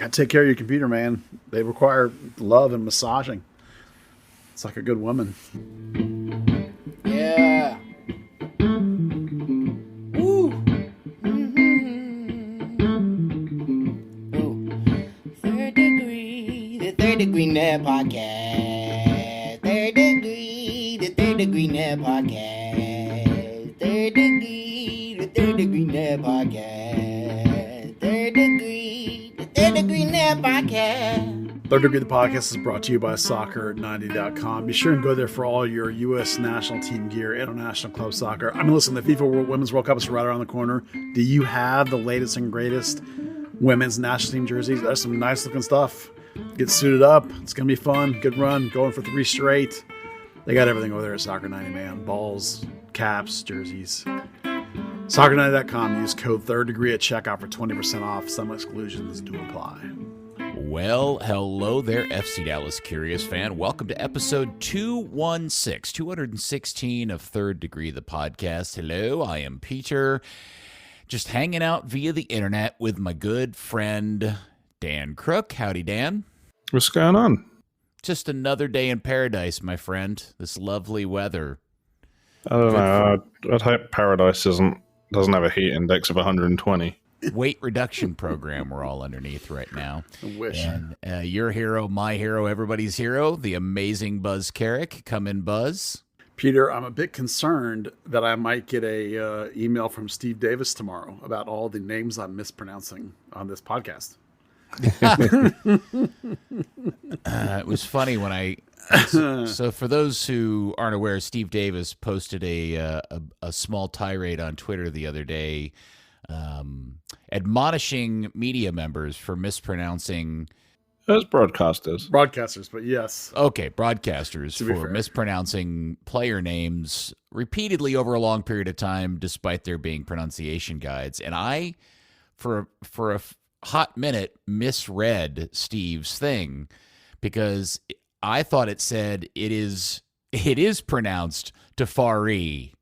Gotta take care of your computer, man. They require love and massaging. It's like a good woman. Yeah. Woo. Ooh. Third Degree, the Third Degree Net Podcast. The Third Degree Net Podcast. Third Degree, the Third Degree Net Podcast. Third Degree, the Third Degree Net Podcast. Third Degree the Podcast is brought to you by Soccer90.com. Be sure and go there for all your U.S. national team gear, international club soccer. I mean, listen, the FIFA Women's World Cup is right around the corner. Do you have the latest and greatest women's national team jerseys? There's some nice looking stuff. Get suited up. It's going to be fun. Good run. Going for 3 straight. They got everything over there at Soccer90, man. Balls, caps, jerseys. Soccer90.com. Use code 3rd Degree at checkout for 20% off. Some exclusions do apply. Well, hello there, FC Dallas Curious fan. Welcome to episode 216 of Third Degree, the podcast. Hello, I am Peter, just hanging out via the internet with my good friend, Dan Crooke. Howdy, Dan. What's going on? Just another day in paradise, my friend. This lovely weather. I don't know. I'd hope Paradise doesn't have a heat index of 120. Weight reduction program we're all underneath right now. I wish. And your hero, my hero, everybody's hero, the amazing Buzz Carrick. Come in, Buzz. Peter, I'm a bit concerned that I might get a email from Steve Davis tomorrow about all the names I'm mispronouncing on this podcast. It was funny when I... So for those who aren't aware, Steve Davis posted a small tirade on Twitter the other day admonishing media members for mispronouncing... As broadcasters. Broadcasters, but yes. Okay, broadcasters for fair. mispronouncing player names repeatedly over a long period of time, despite there being pronunciation guides. And I, for a hot minute, misread Steve's thing because I thought it said it is pronounced Tafari.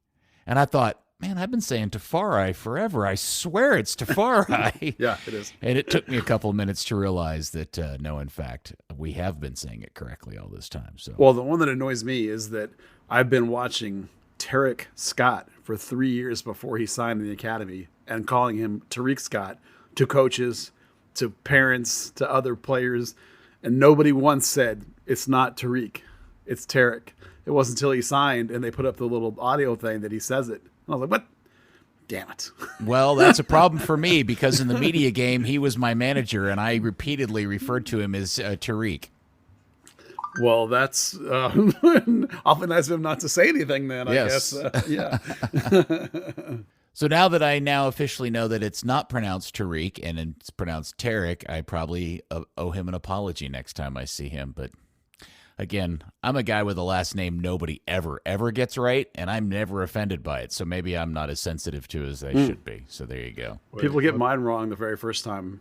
And I thought, man, I've been saying Tafari forever. I swear it's Tafari. Yeah, it is. And it took me a couple of minutes to realize that, no, in fact, we have been saying it correctly all this time. So, Well, the one that annoys me is that I've been watching Tarek Scott for 3 years before he signed in the academy and calling him Tariq Scott to coaches, to parents, to other players. And nobody once said, it's not Tariq, it's Tarek. It wasn't until he signed and they put up the little audio thing that he says it. I was like, what? Damn it. Well, that's a problem for me because in the media game, he was my manager, and I repeatedly referred to him as Tariq. Well, that's awfully nice of him not to say anything then, I Yes. guess. Yeah. So now that I officially know that it's not pronounced Tariq and it's pronounced Tarek, I probably owe him an apology next time I see him. But again, I'm a guy with a last name nobody ever gets right, and I'm never offended by it. So maybe I'm not as sensitive to it as I should be. So there you go. People get mine wrong the very first time,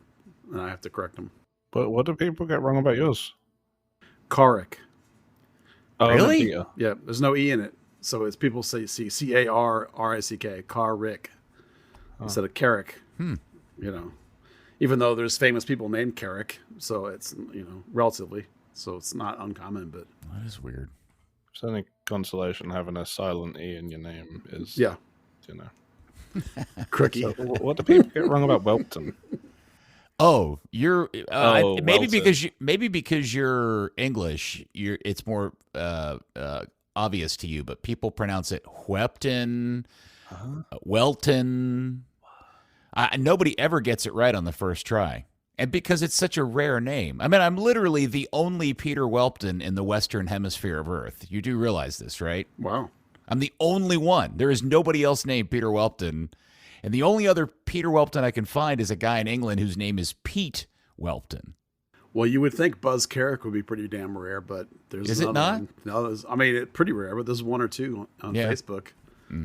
and I have to correct them. But what do people get wrong about yours? Carrick. Oh, Really? Peter. Yeah, there's no E in it. So it's people say C-A-R-R-I-C-K, Carrick, instead of Carrick. You know, even though there's famous people named Carrick, so it's, relatively. So it's not uncommon, but That is weird. It's only consolation having a silent E in your name is, yeah, Crookie. So what do people get wrong about Welpton? Oh, you're maybe Welton. because you're English. It's more obvious to you, but people pronounce it Welpton, Welton. Nobody ever gets it right on the first try. And because it's such a rare name. I mean, I'm literally the only Peter Welpton in the Western Hemisphere of Earth. You do realize this, right? Wow. I'm the only one. There is nobody else named Peter Welpton. And the only other Peter Welpton I can find is a guy in England whose name is Pete Welpton. Well, you would think Buzz Carrick would be pretty damn rare, but there's Is it another not? one. No, it's pretty rare, but there's one or two on Facebook.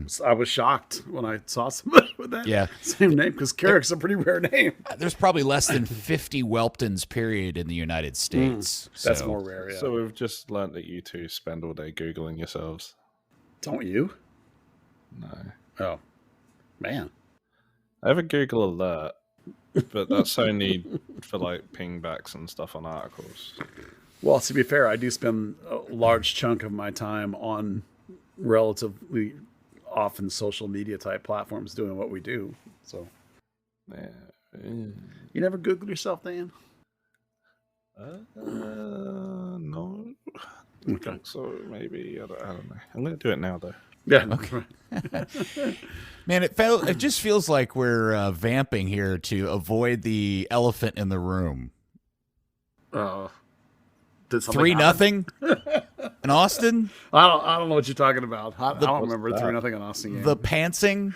So I was shocked when I saw somebody with that same name because Carrick's a pretty rare name. There's probably less than 50 Welptons, period, in the United States. That's more rare, yeah. So we've just learnt that you two spend all day Googling yourselves. Don't you? No. Oh, man. I have a Google alert but that's only for like pingbacks and stuff on articles. Well, to be fair, I do spend a large chunk of my time on relatively often social media type platforms doing what we do. So, Yeah. you never Googled yourself, Dan? No. Okay. So maybe I don't know. I'm gonna do it now though. Yeah. Okay. Man, it just feels like we're vamping here to avoid the elephant in the room. Did something 3-0 in Austin. I don't know what you're talking about. I don't remember 3-0 in Austin game. The pantsing.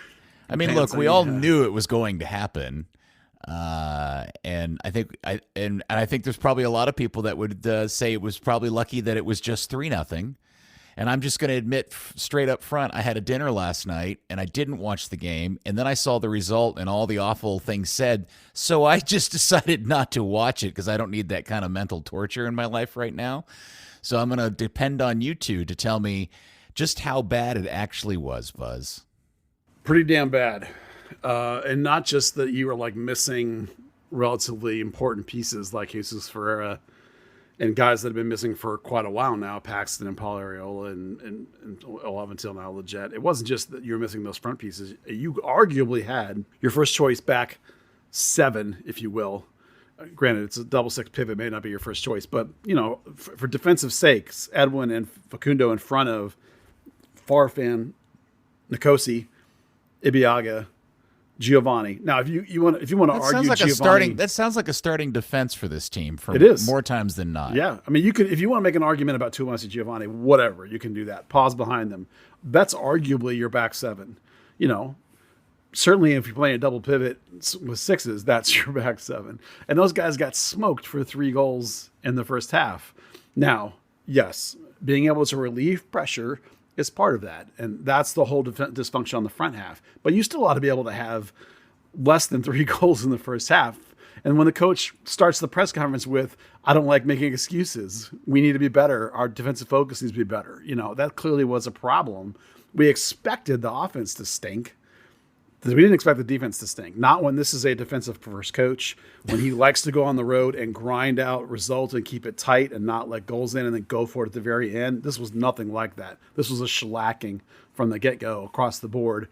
I mean, look, we pantsing, all yeah. knew it was going to happen, and I think I think there's probably a lot of people that would say it was probably lucky that it was just 3-0. And I'm just going to admit straight up front, I had a dinner last night and I didn't watch the game. And then I saw the result and all the awful things said. So I just decided not to watch it because I don't need that kind of mental torture in my life right now. So I'm going to depend on you two to tell me just how bad it actually was, Buzz. Pretty damn bad. And not just that you were like missing relatively important pieces like Jesus Ferreira and guys that have been missing for quite a while now, Paxton and Paul Arriola and up until now, Leggett. It wasn't just that you were missing those front pieces. You arguably had your first choice back 7, if you will. Granted, it's a double 6 pivot, may not be your first choice, but you know, for defensive sakes, Edwin and Facundo in front of Farfan, Nkosi, Ibiaga, Giovanni. Now, if you want to argue Giovanni, that sounds like a starting defense for this team for It is. more times than not. yeah, I mean, you could if you want to make an argument about Tuamasi Giovanni, whatever, you can do that. Pause behind them. That's arguably your back 7. You know, certainly if you're playing a double pivot with 6s, that's your back 7. And those guys got smoked for 3 goals in the first half. Now, yes, being able to relieve pressure is part of that. And that's the whole dysfunction on the front half. But you still ought to be able to have less than 3 goals in the first half. And when the coach starts the press conference with, I don't like making excuses. We need to be better. Our defensive focus needs to be better. You know, that clearly was a problem. We expected the offense to stink. We didn't expect the defense to stink. Not when this is a defensive first coach, when he likes to go on the road and grind out results and keep it tight and not let goals in and then go for it at the very end. This was nothing like that. This was a shellacking from the get-go across the board.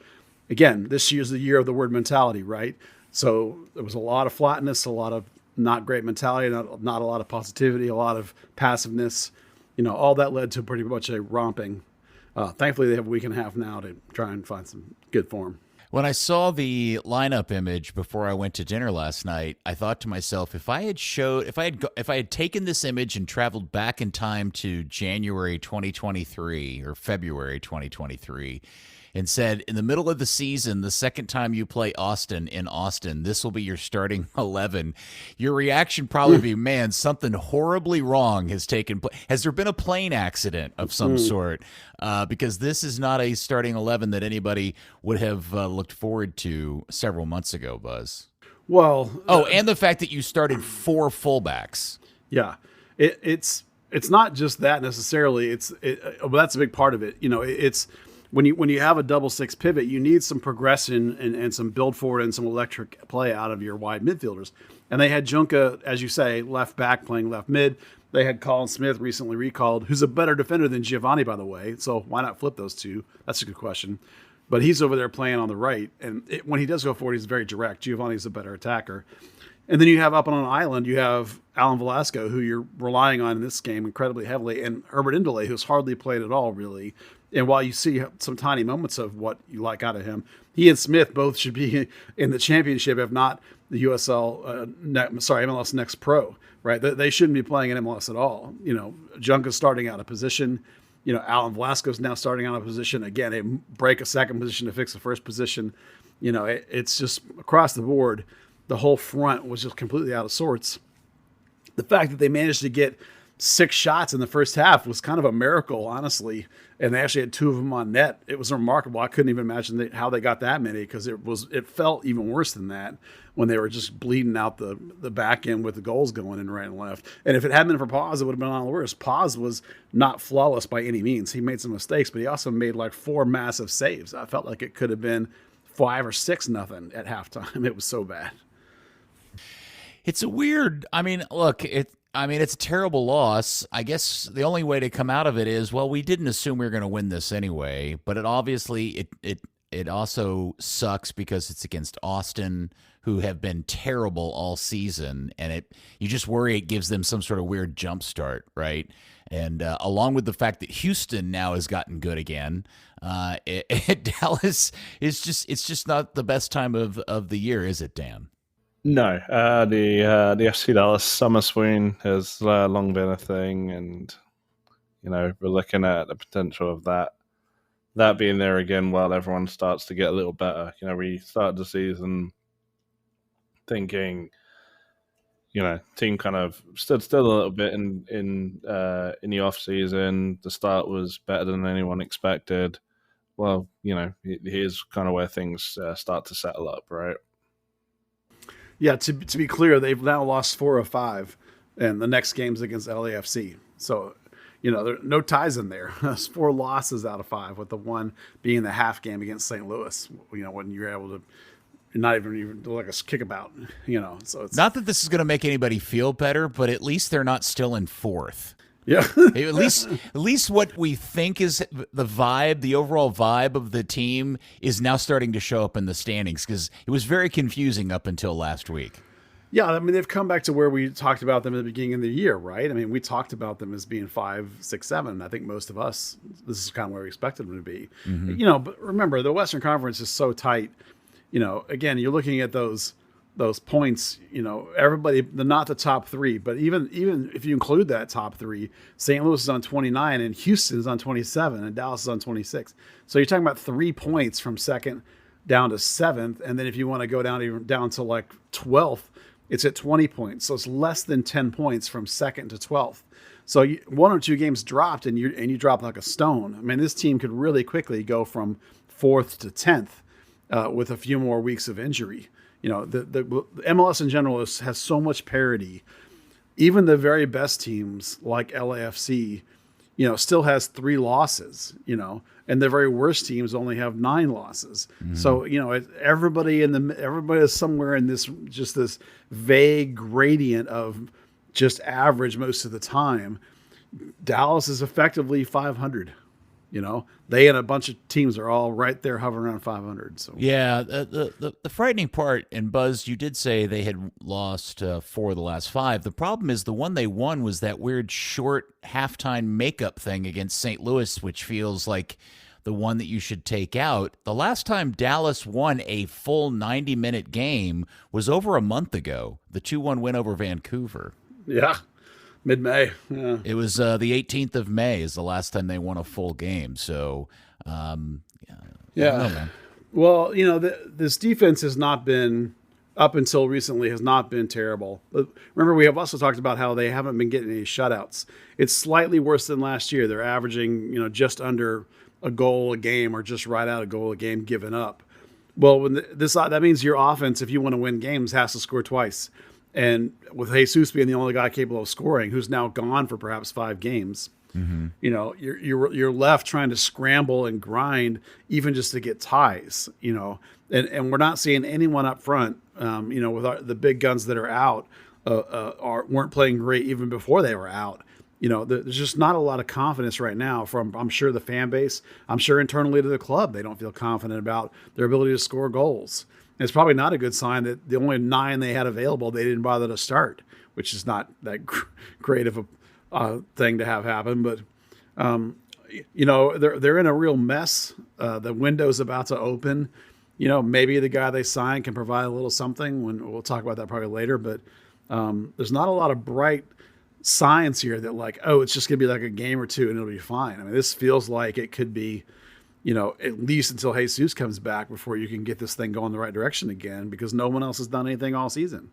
Again, this year's the year of the word mentality, right? So there was a lot of flatness, a lot of not great mentality, not a lot of positivity, a lot of passiveness. You know, all that led to pretty much a romping. Thankfully, they have a week and a half now to try and find some good form. When I saw the lineup image before I went to dinner last night, I thought to myself, if I had taken this image and traveled back in time to January 2023 or February 2023 and said, in the middle of the season, the second time you play Austin in Austin, this will be your starting 11, your reaction probably be, man, something horribly wrong has taken place. Has there been a plane accident of some sort? Because this is not a starting 11 that anybody would have looked forward to several months ago, Buzz. Well, and the fact that you started 4 fullbacks. Yeah, it's not just that necessarily. Well, that's a big part of it. You know, it's when you have a double 6 pivot, you need some progression and some build forward and some electric play out of your wide midfielders. And they had Junka, as you say, left back playing left mid. They had Colin Smith recently recalled, who's a better defender than Giovanni, by the way. So why not flip those two? That's a good question. But he's over there playing on the right. And when he does go forward, he's very direct. Giovanni's a better attacker. And then you have up on an island, you have Alan Velasco, who you're relying on in this game incredibly heavily, and Herbert Indole, who's hardly played at all, really. And while you see some tiny moments of what you like out of him, he and Smith both should be in the championship, if not the MLS Next Pro, right? They shouldn't be playing in MLS at all. You know, Junka's starting out of position. You know, Alan Velasco's now starting out of position. Again, they break a second position to fix the first position. You know, it's just across the board. The whole front was just completely out of sorts. The fact that they managed to get 6 shots in the first half was kind of a miracle, honestly. And they actually had 2 of them on net. It was remarkable. I couldn't even imagine how they got that many, because it felt even worse than that when they were just bleeding out the back end with the goals going in right and left. And if it hadn't been for Paz, it would have been a lot worse. Paz was not flawless by any means. He made some mistakes, but he also made like 4 massive saves. I felt like it could have been 5 or 6-0 at halftime. It was so bad. It's a weird. I mean, look, it's a terrible loss. I guess the only way to come out of it is, well, we didn't assume we were going to win this anyway. But it also sucks because it's against Austin, who have been terrible all season, and you just worry it gives them some sort of weird jump start, right? And along with the fact that Houston now has gotten good again, Dallas is just not the best time of the year, is it, Dan? No, the FC Dallas summer swoon has long been a thing, and we're looking at the potential of that being there again while everyone starts to get a little better. We started the season thinking, team kind of stood still a little bit in the off season. The start was better than anyone expected. Well, here's kind of where things start to settle up, right? Yeah, to be clear, they've now lost 4 of 5, and the next game's against LAFC. So, there are no ties in there. That's 4 losses out of 5, with the one being the half game against St. Louis. When you're able to not even like a kickabout. So it's not that this is going to make anybody feel better, but at least they're not still in 4th. Yeah. at least what we think is the vibe, the overall vibe of the team is now starting to show up in the standings, because it was very confusing up until last week. Yeah, I mean, they've come back to where we talked about them at the beginning of the year, right? I mean, we talked about them as being 5, 6, 7. I think most of us, this is kind of where we expected them to be. Mm-hmm. But remember, the Western Conference is so tight. Again, you're looking at those points, everybody, not the top 3, but even if you include that top 3, St. Louis is on 29 and Houston is on 27 and Dallas is on 26. So you're talking about 3 points from 2nd down to 7th. And then if you want to go down to like 12th, it's at 20 points. So it's less than 10 points from 2nd to 12th. So 1 or 2 games dropped and you drop like a stone. I mean, this team could really quickly go from 4th to 10th with a few more weeks of injury. The MLS in general has so much parity. Even the very best teams like LAFC, still has 3 losses, and the very worst teams only have 9 losses. Mm-hmm. So, everybody is somewhere in this vague gradient of just average most of the time. Dallas is effectively 500. They and a bunch of teams are all right there hovering around 500. So yeah, the frightening part, and Buzz, you did say they had lost 4 of the last 5. The problem is the one they won was that weird short halftime makeup thing against St. Louis, which feels like the one that you should take out. The last time Dallas won a full 90-minute game was over a month ago, the 2-1 win over Vancouver. Yeah. Mid-May. Yeah. It was the 18th of May is the last time they won a full game. So, yeah. Well, this defense has not been, up until recently, has not been terrible. But remember, we have also talked about how they haven't been getting any shutouts. It's slightly worse than last year. They're averaging, just under a goal a game or just right out a goal a game given up. Well, that means your offense, if you want to win games, has to score twice. And with Jesus being the only guy capable of scoring, who's now gone for perhaps 5 games, mm-hmm. You're left trying to scramble and grind even just to get ties. And we're not seeing anyone up front. With the big guns that are out, weren't playing great even before they were out. There's just not a lot of confidence right now from, I'm sure, the fan base. I'm sure internally to the club, they don't feel confident about their ability to score goals. It's probably not a good sign that the only 9 they had available, they didn't bother to start, which is not that great of a thing to have happen. But, they're in a real mess. The window's about to open. Maybe the guy they signed can provide a little something. We'll talk about that probably later. But there's not a lot of bright signs here that it's just going to be like a game or 2 and it'll be fine. I mean, this feels like it could be, at least until Jesus comes back before you can get this thing going the right direction again, because no one else has done anything all season.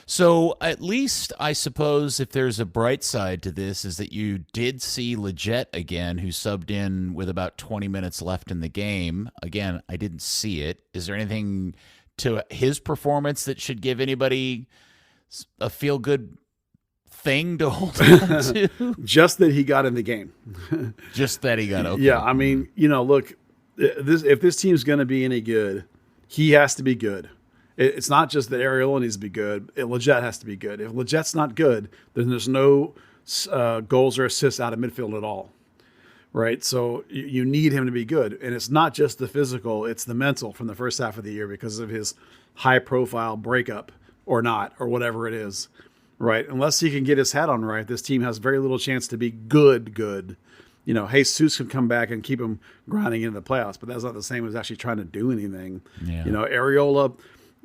So at least I suppose if there's a bright side to this is that you did see Leggett again, who subbed in with about 20 minutes left in the game. Again, I didn't see it. Is there anything to his performance that should give anybody a feel-good thing to hold on to? Just that he got in the game. Just that he got okay. Yeah, I mean, look, if this team's going to be any good, he has to be good. It's not just that Areola needs to be good. Lletget has to be good. If Legget's not good, then there's no goals or assists out of midfield at all. Right. So you need him to be good. And it's not just the physical, it's the mental from the first half of the year because of his high profile breakup or not, or whatever it is. Right. Unless he can get his head on right, this team has very little chance to be good. You know, Jesus could come back and keep him grinding into the playoffs, but that's not the same as actually trying to do anything. Yeah. You know, Areola,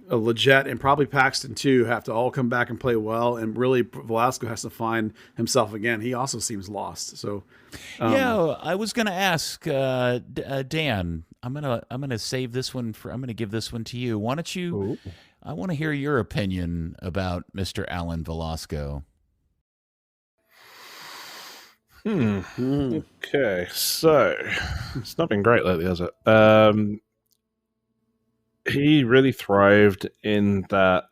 Lletget, and probably Paxton too have to all come back and play well. And really, Velasco has to find himself again. He also seems lost. So, I was going to ask Dan. I'm gonna save this one for. I'm gonna give this one to you. Why don't you? Ooh. I want to hear your opinion about Mr. Alan Velasco. Okay, so it's not been great lately, has it? He really thrived in that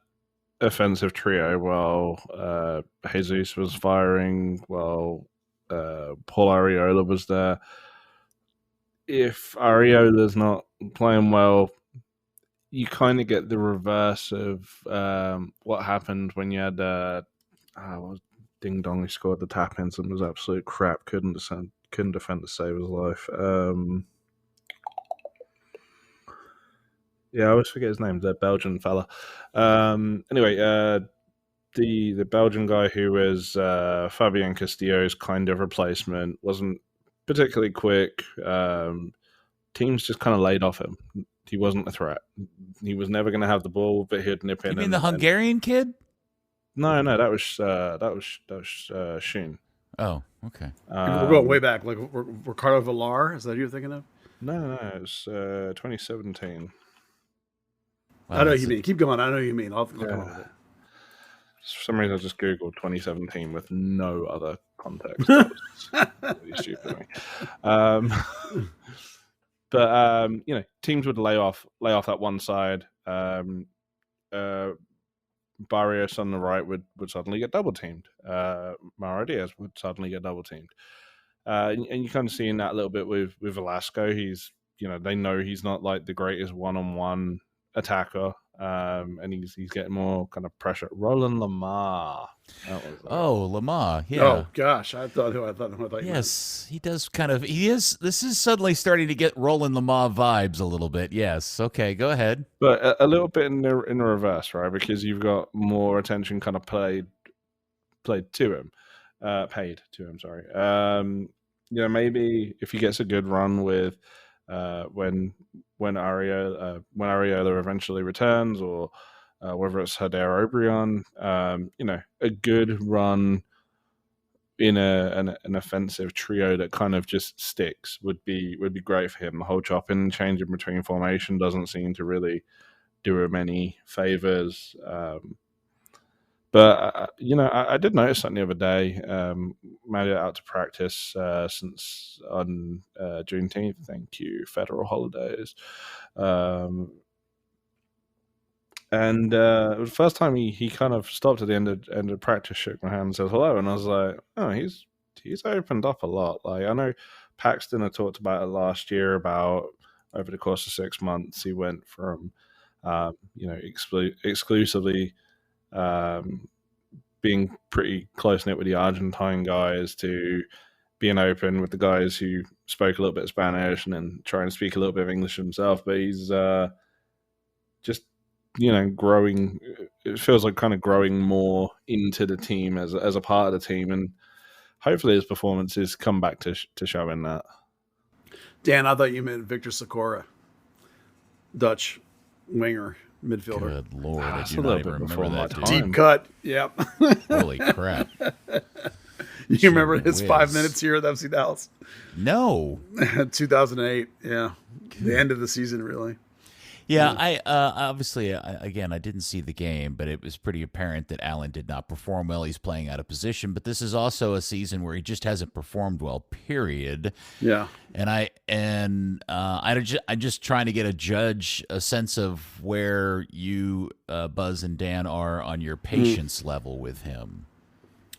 offensive trio while Jesus was firing, while Paul Arriola was there. If Arriola's not playing well, you kind of get the reverse of what happened when you had Ding Dong, who scored the tap ins and was absolute crap. Couldn't defend to save his life. I always forget his name. The Belgian fella. Anyway, the Belgian guy who was Fabian Castillo's kind of replacement wasn't particularly quick. Teams just kind of laid off him. He wasn't a threat. He was never going to have the ball, but he'd nip in. You mean the Hungarian kid? No, that was Sheen. Oh, okay. we're going way back. Like Ricardo Villar, is that who you're thinking of? No, it was 2017. Wow, I know what you mean. Keep going. I know what you mean. I'll come up with it. For some reason, I just googled 2017 with no other context. That was really stupid of me. But teams would lay off that one side. Barrios on the right would suddenly get double teamed. Mauro Diaz would suddenly get double teamed. And you kind of seeing that a little bit with Velasco. He's, they know he's not like the greatest one-on-one attacker. And he's getting more kind of pressure. Roland Lamar. Lamar. Yeah. Oh gosh, I thought you Yes, he does kind of. He is. This is suddenly starting to get Roland Lamar vibes a little bit. Yes. Okay, go ahead. But a little bit in the reverse, right? Because you've got more attention kind of paid to him. Sorry. Maybe if he gets a good run with when Arriola eventually returns, or whether it's Hader Obrion, a good run in an offensive trio that kind of just sticks would be great for him. The whole chopping and changing between formation doesn't seem to really do him any favors. But I did notice something the other day. Made it out to practice since on Juneteenth. Thank you, federal holidays. And it was the first time he kind of stopped at the end of practice, shook my hand, and said hello, and I was like, oh, he's opened up a lot. Like, I know Paxton had talked about it last year, about over the course of 6 months he went from exclusively being pretty close knit with the Argentine guys to being open with the guys who spoke a little bit of Spanish and then trying to speak a little bit of English himself. But he's just growing. It feels like kind of growing more into the team as a part of the team, and hopefully his performances come back to showing that. Dan, I thought you meant Victor Sikora, Dutch winger. Midfielder. Good Lord, I That's do a not little even bit remember before that. my dude. time. Deep cut. Yep. Holy crap. You remember his Whiz. 5 minutes here at FC Dallas? No. 2008. Yeah. The end of the season, really. Yeah, I obviously, again, I didn't see the game, but it was pretty apparent that Allen did not perform well. He's playing out of position, but this is also a season where he just hasn't performed well, period. Yeah. And I'm just trying to get a sense of where you, Buzz and Dan, are on your patience level with him.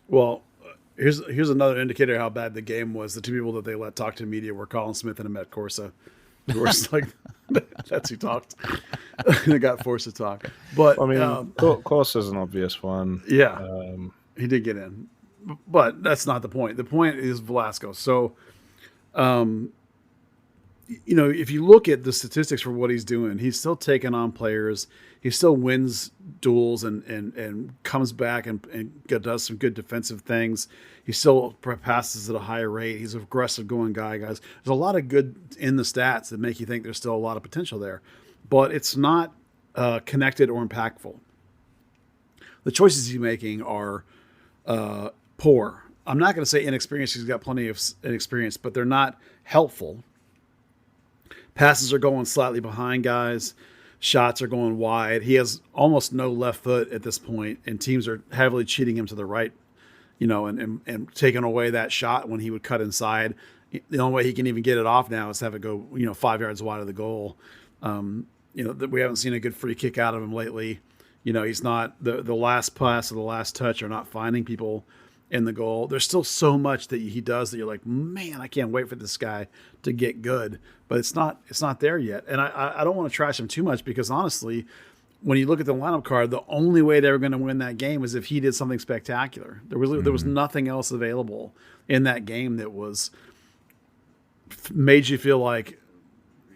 Well, here's another indicator of how bad the game was. The two people that they let talk to media were Colin Smith and Ahmet Corsa. Of course, like that's who talked. They got forced to talk. But I mean, of course, there's an obvious one. Yeah, he did get in, but that's not the point. The point is Velasco. So, if you look at the statistics for what he's doing, he's still taking on players. He still wins duels and comes back and does some good defensive things. He still passes at a higher rate. He's an aggressive going guy, guys. There's a lot of good in the stats that make you think there's still a lot of potential there, but it's not connected or impactful. The choices he's making are poor. I'm not going to say inexperienced. He's got plenty of inexperience, but they're not helpful. Passes are going slightly behind guys. Shots are going wide. He has almost no left foot at this point, and teams are heavily cheating him to the right, and taking away that shot when he would cut inside. The only way he can even get it off now is have it go, 5 yards wide of the goal. We haven't seen a good free kick out of him lately. He's not the last pass or the last touch are not finding people in the goal. There's still so much that he does that you're like, man, I can't wait for this guy to get good, but it's not there yet. And I don't want to trash him too much because honestly, when you look at the lineup card, the only way they were going to win that game was if he did something spectacular. There was nothing else available in that game that was made you feel like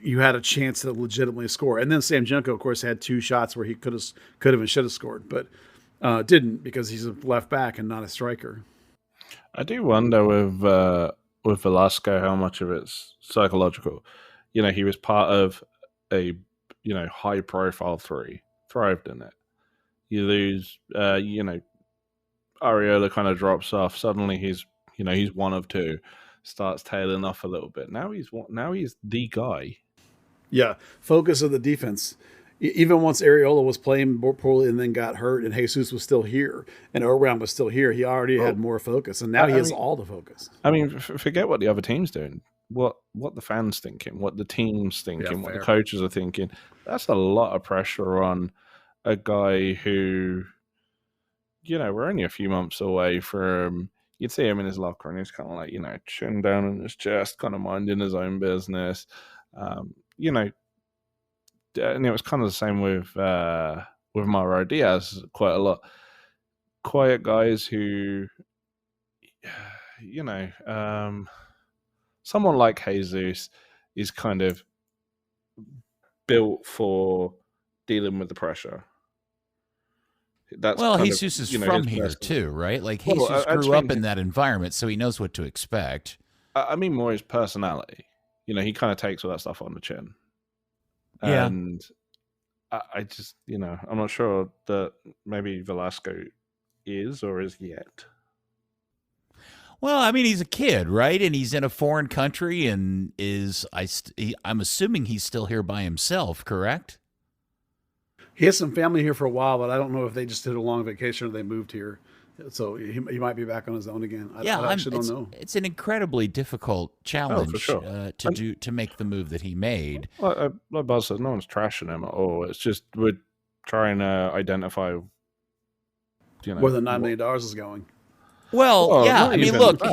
you had a chance to legitimately score. And then Sam Junko, of course, had 2 shots where he could have and should have scored, but didn't because he's a left back and not a striker. I do wonder with Velasco how much of it's psychological. He was part of a high profile 3, thrived in it. You lose, Areola kind of drops off. Suddenly he's one of 2, starts tailing off a little bit. Now he's the guy. Yeah, focus of the defense. Even once Areola was playing more poorly and then got hurt, and Jesus was still here, and Orban was still here, he already had more focus, and now he has all the focus. I mean, forget what the other team's doing. What the fans thinking, what the team's thinking, what the coaches are thinking. That's a lot of pressure on a guy who, we're only a few months away from. You'd see him in his locker, and he's kind of like, chin down in his chest, kind of minding his own business. And it was kind of the same with Mauro Diaz quite a lot. Quiet guys who, someone like Jesus is kind of built for dealing with the pressure. Jesus is from here too, right? Like Jesus grew up in that environment, so he knows what to expect. I mean more his personality. He kind of takes all that stuff on the chin. Yeah. And I just, I'm not sure that maybe Velasco is or is yet. Well, I mean, he's a kid, right? And he's in a foreign country and I'm assuming he's still here by himself, correct? He has some family here for a while, but I don't know if they just did a long vacation or they moved here. So he might be back on his own again. I actually don't know. It's an incredibly difficult challenge for sure. to make the move that he made. Like Buzz said, no one's trashing him at all. It's just we're trying to identify, where the $9 million is going. Well, yeah. I mean, look,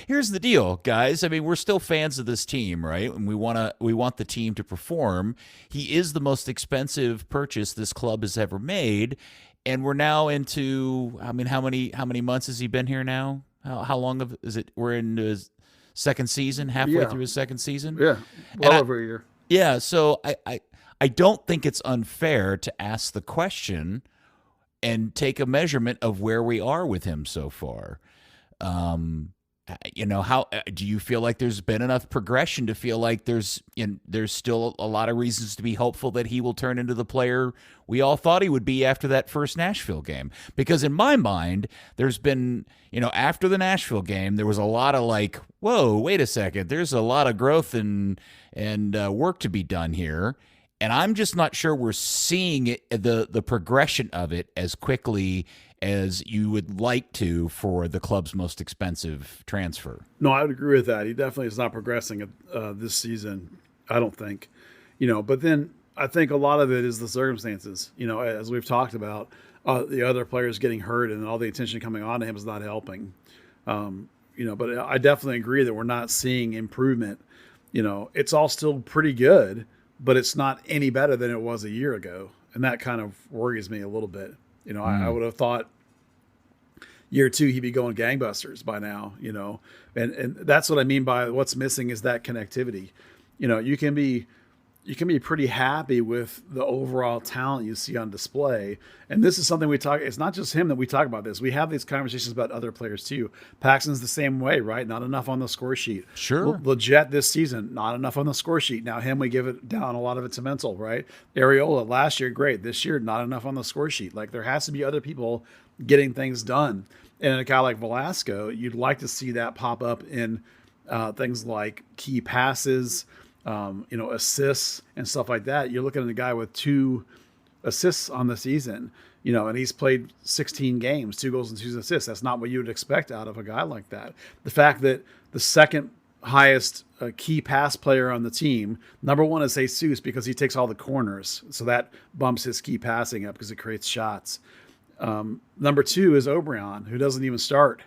here's the deal, guys. I mean, we're still fans of this team, right? And we want the team to perform. He is the most expensive purchase this club has ever made. And we're now into, I mean, how many months has he been here now? How long is it? We're in his second season, halfway through his second season? Yeah, over a year. Yeah, so I don't think it's unfair to ask the question and take a measurement of where we are with him so far. How do you feel like there's been enough progression to feel like there's still a lot of reasons to be hopeful that he will turn into the player we all thought he would be after that first Nashville game? Because in my mind, there's been, after the Nashville game, there was a lot of like, whoa, wait a second, there's a lot of growth and work to be done here. And I'm just not sure we're seeing it, the progression of it as quickly as you would like to for the club's most expensive transfer. No, I would agree with that. He definitely is not progressing this season, I don't think. But then I think a lot of it is the circumstances. As we've talked about, the other players getting hurt and all the attention coming on to him is not helping. But I definitely agree that we're not seeing improvement it's all still pretty good, but it's not any better than it was a year ago. And that kind of worries me a little bit. I would have thought year two, he'd be going gangbusters by now, and that's what I mean by what's missing is that connectivity. You can be pretty happy with the overall talent you see on display. And this is something we talk, it's not just him that we talk about this. We have these conversations about other players too. Paxton's the same way, right? Not enough on the score sheet. Sure. Leggett this season, not enough on the score sheet. Now him, we give it down a lot of it's mental, right? Areola last year, great. This year, not enough on the score sheet. Like there has to be other people getting things done. And a guy like Velasco, you'd like to see that pop up in things like key passes, assists and stuff like that. You're looking at a guy with 2 assists on the season, and he's played 16 games, 2 goals and 2 assists. That's not what you would expect out of a guy like that. The fact that the second highest key pass player on the team, number 1 is Jesus because he takes all the corners. So that bumps his key passing up because it creates shots. Number 2 is O'Brien, who doesn't even start.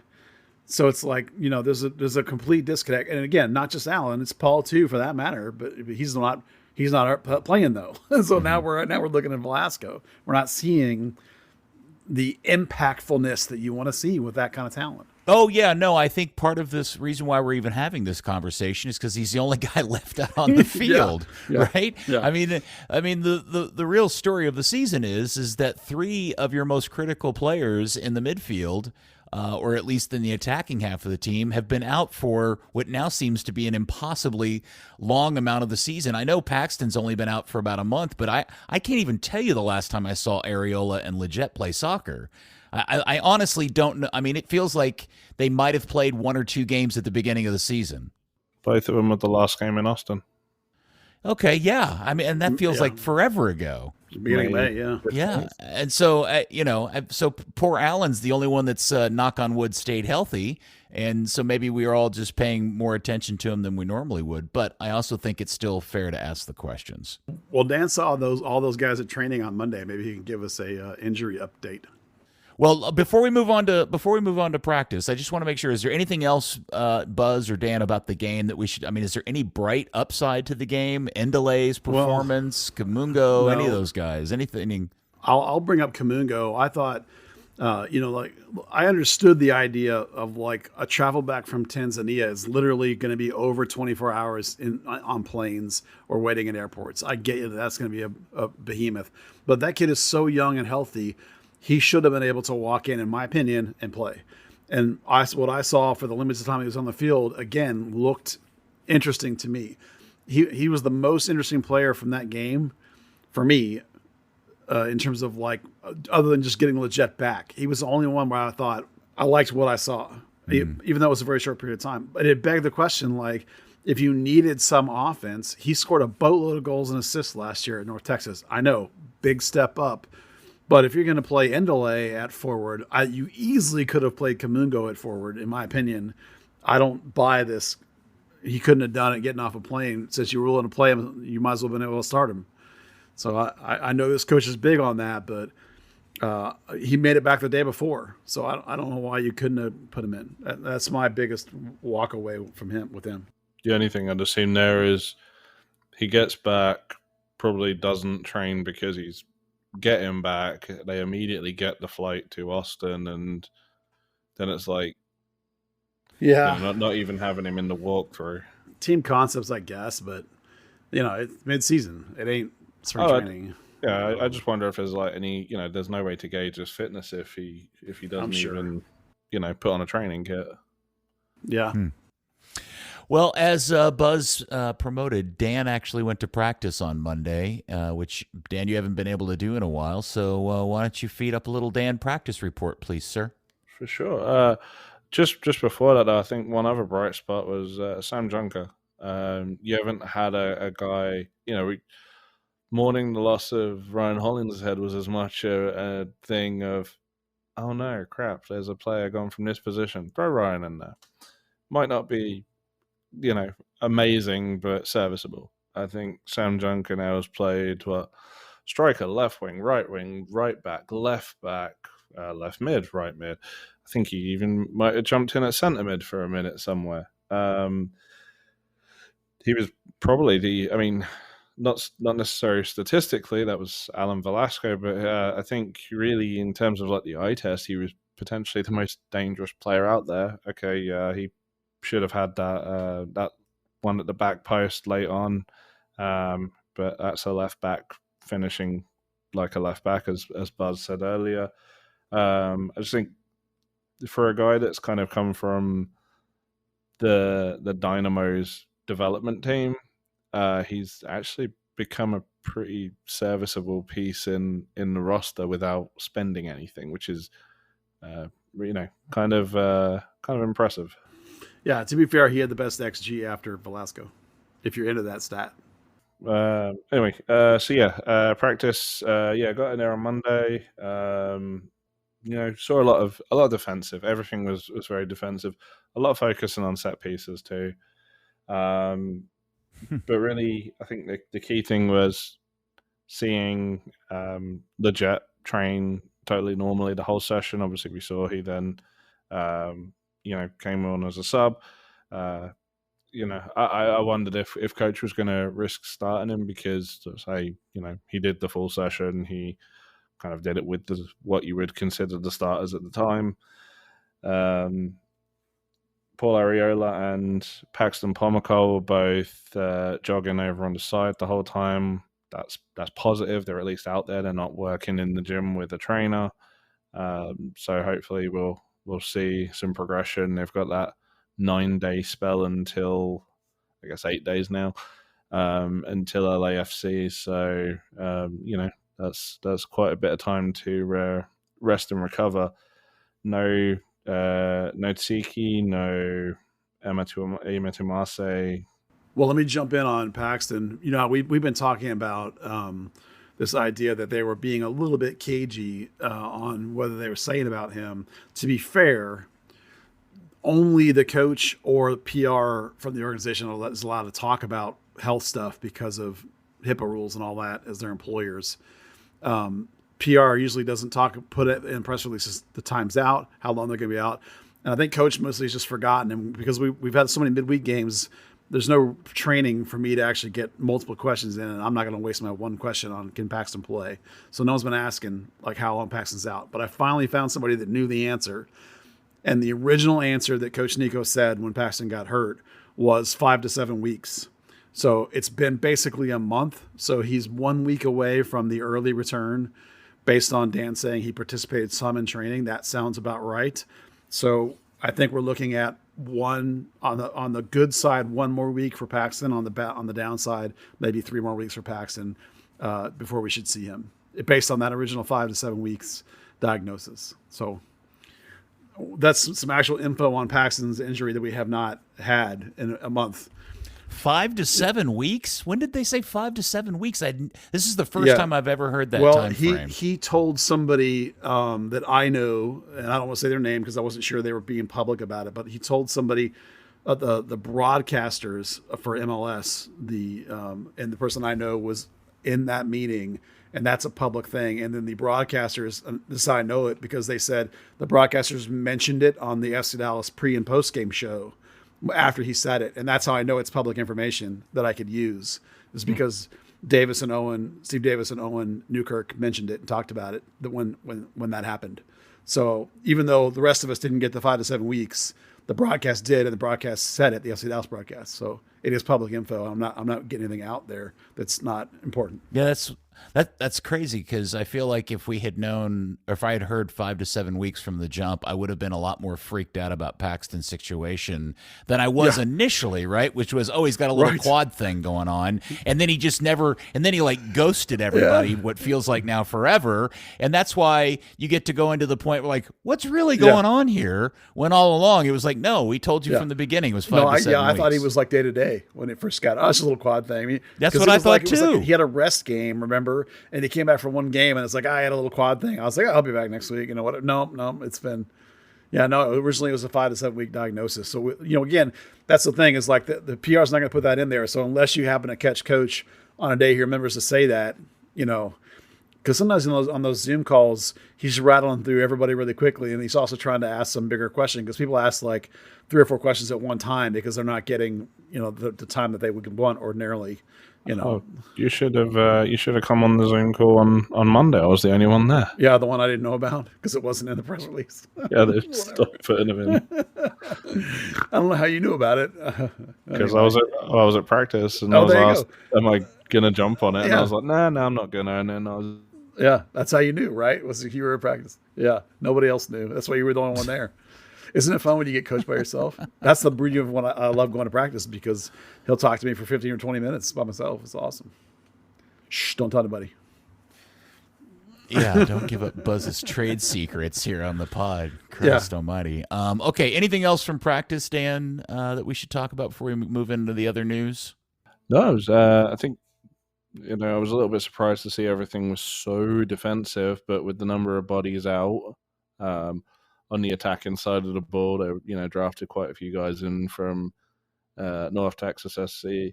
So it's like, there's a complete disconnect. And again, not just Allen, it's Paul too, for that matter, but he's not playing though. So now we're looking at Velasco. We're not seeing the impactfulness that you want to see with that kind of talent. Oh yeah, no, I think part of this reason why we're even having this conversation is because he's the only guy left out on the field, right? Yeah. I mean, the real story of the season is that 3 of your most critical players in the midfield, or at least in the attacking half of the team, have been out for what now seems to be an impossibly long amount of the season. I know Paxton's only been out for about a month, but I can't even tell you the last time I saw Areola and Leggett play soccer. I honestly don't know. I mean, it feels like they might have played 1 or 2 games at the beginning of the season. Both of them at the last game in Austin. Okay, yeah. I mean, and that feels like forever ago. Beginning of May, yeah. Yeah. And so, so poor Allen's the only one that's, knock on wood, stayed healthy. And so maybe we are all just paying more attention to him than we normally would. But I also think it's still fair to ask the questions. Well, Dan saw all those guys at training on Monday. Maybe he can give us a injury update. Well, before we move on to practice, I just want to make sure, is there anything else, Buzz or Dan, about the game that we should, I mean, is there any bright upside to the game? Endelay's performance, Kamungo, no. any of those guys, anything? I'll bring up Kamungo. I thought, I understood the idea of like a travel back from Tanzania is literally going to be over 24 hours on planes or waiting in airports. I get you that's going to be a behemoth, but that kid is so young and healthy. He should have been able to walk in my opinion, and play. And what I saw for the limited time he was on the field, again, looked interesting to me. He was the most interesting player from that game for me, in terms of like, other than just getting Leggett back. He was the only one where I thought I liked what I saw, even though it was a very short period of time. But it begged the question, like, if you needed some offense, he scored a boatload of goals and assists last year at North Texas. I know, big step up. But if you're going to play Endelay at forward, you easily could have played Kamungo at forward, in my opinion. I don't buy this. He couldn't have done it getting off a plane. Since you were willing to play him, you might as well have been able to start him. So I know this coach is big on that, but he made it back the day before. So I don't know why you couldn't have put him in. That's my biggest walk away from him with him. The only thing I'd assume there is he gets back, probably doesn't train because he's get him back. They immediately get the flight to Austin, and then it's like, not even having him in the walkthrough. Team concepts, I guess, but it's mid-season. It ain't spring training. I just wonder if there's like any, there's no way to gauge his fitness if he doesn't even, put on a training kit. Yeah. Well, as Buzz promoted, Dan actually went to practice on Monday, which, Dan, you haven't been able to do in a while. So why don't you feed up a little Dan practice report, please, sir? For sure. Just before that, though, I think one other bright spot was Sam Junker. You haven't had a guy, mourning the loss of Ryan Hollingshead was as much a thing of, oh no, crap, there's a player gone from this position. Throw Ryan in there. Might not be, amazing, but serviceable. I think Sam Junker now has played striker, left wing, right back, left mid, right mid. I think he even might have jumped in at centre mid for a minute somewhere. he was probably not necessarily statistically, that was Alan Velasco, but I think really in terms of like the eye test, he was potentially the most dangerous player out there. Okay, he should have had that one at the back post late on, but that's a left back finishing like a left back, as Buzz said earlier. I just think for a guy that's kind of come from the Dynamo's development team, he's actually become a pretty serviceable piece in the roster without spending anything, which is kind of impressive. Yeah, to be fair, he had the best XG after Velasco, if you're into that stat. Anyway, practice. Got in there on Monday. Saw a lot of defensive. Everything was very defensive. A lot of focusing on set pieces too. But really, I think the key thing was seeing the Jet train totally normally the whole session. Obviously, we saw he then came on as a sub. I wondered if coach was going to risk starting him because, he did the full session. He kind of did it with what you would consider the starters at the time. Paul Ariola and Paxton Pomacole were both jogging over on the side the whole time. That's positive. They're at least out there. They're not working in the gym with a trainer. So hopefully we'll see some progression. They've got that 9-day spell until, I guess, 8 days now, until LAFC. So, that's quite a bit of time to rest and recover. No Tsiki, no Emetumase. Well, let me jump in on Paxton. We've been talking about this idea that they were being a little bit cagey on whether they were saying about him. To be fair, only the coach or PR from the organization is allowed to talk about health stuff because of HIPAA rules and all that as their employers. PR usually doesn't put it in press releases, the time's out, how long they're going to be out. And I think coach mostly has just forgotten. And because we've had so many midweek games, there's no training for me to actually get multiple questions in. And I'm not going to waste my one question on can Paxton play. So no one's been asking like how long Paxton's out. But I finally found somebody that knew the answer. And the original answer that Coach Nico said when Paxton got hurt was 5 to 7 weeks. So it's been basically a month. So he's 1 week away from the early return based on Dan saying he participated some in training. That sounds about right. So I think we're looking at one on the good side, 1 more week for Paxton. On the downside, maybe 3 more weeks for Paxton before we should see him, based on that original 5 to 7 weeks diagnosis. So that's some actual info on Paxton's injury that we have not had in a month. 5 to 7 weeks? When did they say 5 to 7 weeks? This is the first time I've ever heard that time frame. He told somebody that I know, and I don't want to say their name because I wasn't sure they were being public about it, but he told somebody, the broadcasters for MLS, and the person I know was in that meeting, and that's a public thing. And then the broadcasters, this is how I know it, because they said the broadcasters mentioned it on the FC Dallas pre- and post-game show after he said it. And that's how I know it's public information that I could use, is because Steve Davis and Owen Newkirk mentioned it and talked about it when that happened. So even though the rest of us didn't get the 5 to 7 weeks, the broadcast did, and the broadcast said it, the FC Dallas broadcast. So it is public info. I'm not getting anything out there that's not important. Yeah, that's crazy, because I feel like if we had known, or if I had heard 5 to 7 weeks from the jump, I would have been a lot more freaked out about Paxton's situation than I was initially, right? Which was, he's got a little quad thing going on, and then he just never, and then he like ghosted everybody, what feels like now forever, and that's why you get to go into the point where like, what's really going on here? When all along it was like, no, we told you from the beginning it was 5 to 7 weeks. I thought he was like day to day when it first got us, a little quad thing. I mean, that's what I thought too. He had a rest game, remember? And he came back from one game, and it's like, I had a little quad thing. I was like, I'll be back next week. You know what? No, it's been, originally it was a 5 to 7 week diagnosis. So, again, that's the thing, is like the PR is not going to put that in there. So unless you happen to catch coach on a day he remembers to say that, Because sometimes on those Zoom calls, he's rattling through everybody really quickly, and he's also trying to ask some bigger question because people ask like 3 or 4 questions at one time because they're not getting the time that they would want ordinarily. You should have come on the Zoom call on Monday. I was the only one there. Yeah, the one I didn't know about because it wasn't in the press release. Yeah, they stopped putting them in. I don't know how you knew about it. Because I was at practice and I was asked, "Am I gonna jump on it?" And I was like, "No, I'm not gonna." And then I was. Yeah, that's how you knew, right? Was you were in practice? Yeah, nobody else knew. That's why you were the only one there. Isn't it fun when you get coached by yourself? That's the beauty of when I love going to practice because he'll talk to me for 15 or 20 minutes by myself. It's awesome. Shh, don't tell anybody. Yeah, don't give up Buzz's trade secrets here on the pod. Christ almighty. Okay, anything else from practice, Dan, that we should talk about before we move into the other news? No, I think I was a little bit surprised to see everything was so defensive, but with the number of bodies out on the attacking side of the ball, they drafted quite a few guys in from North Texas SC.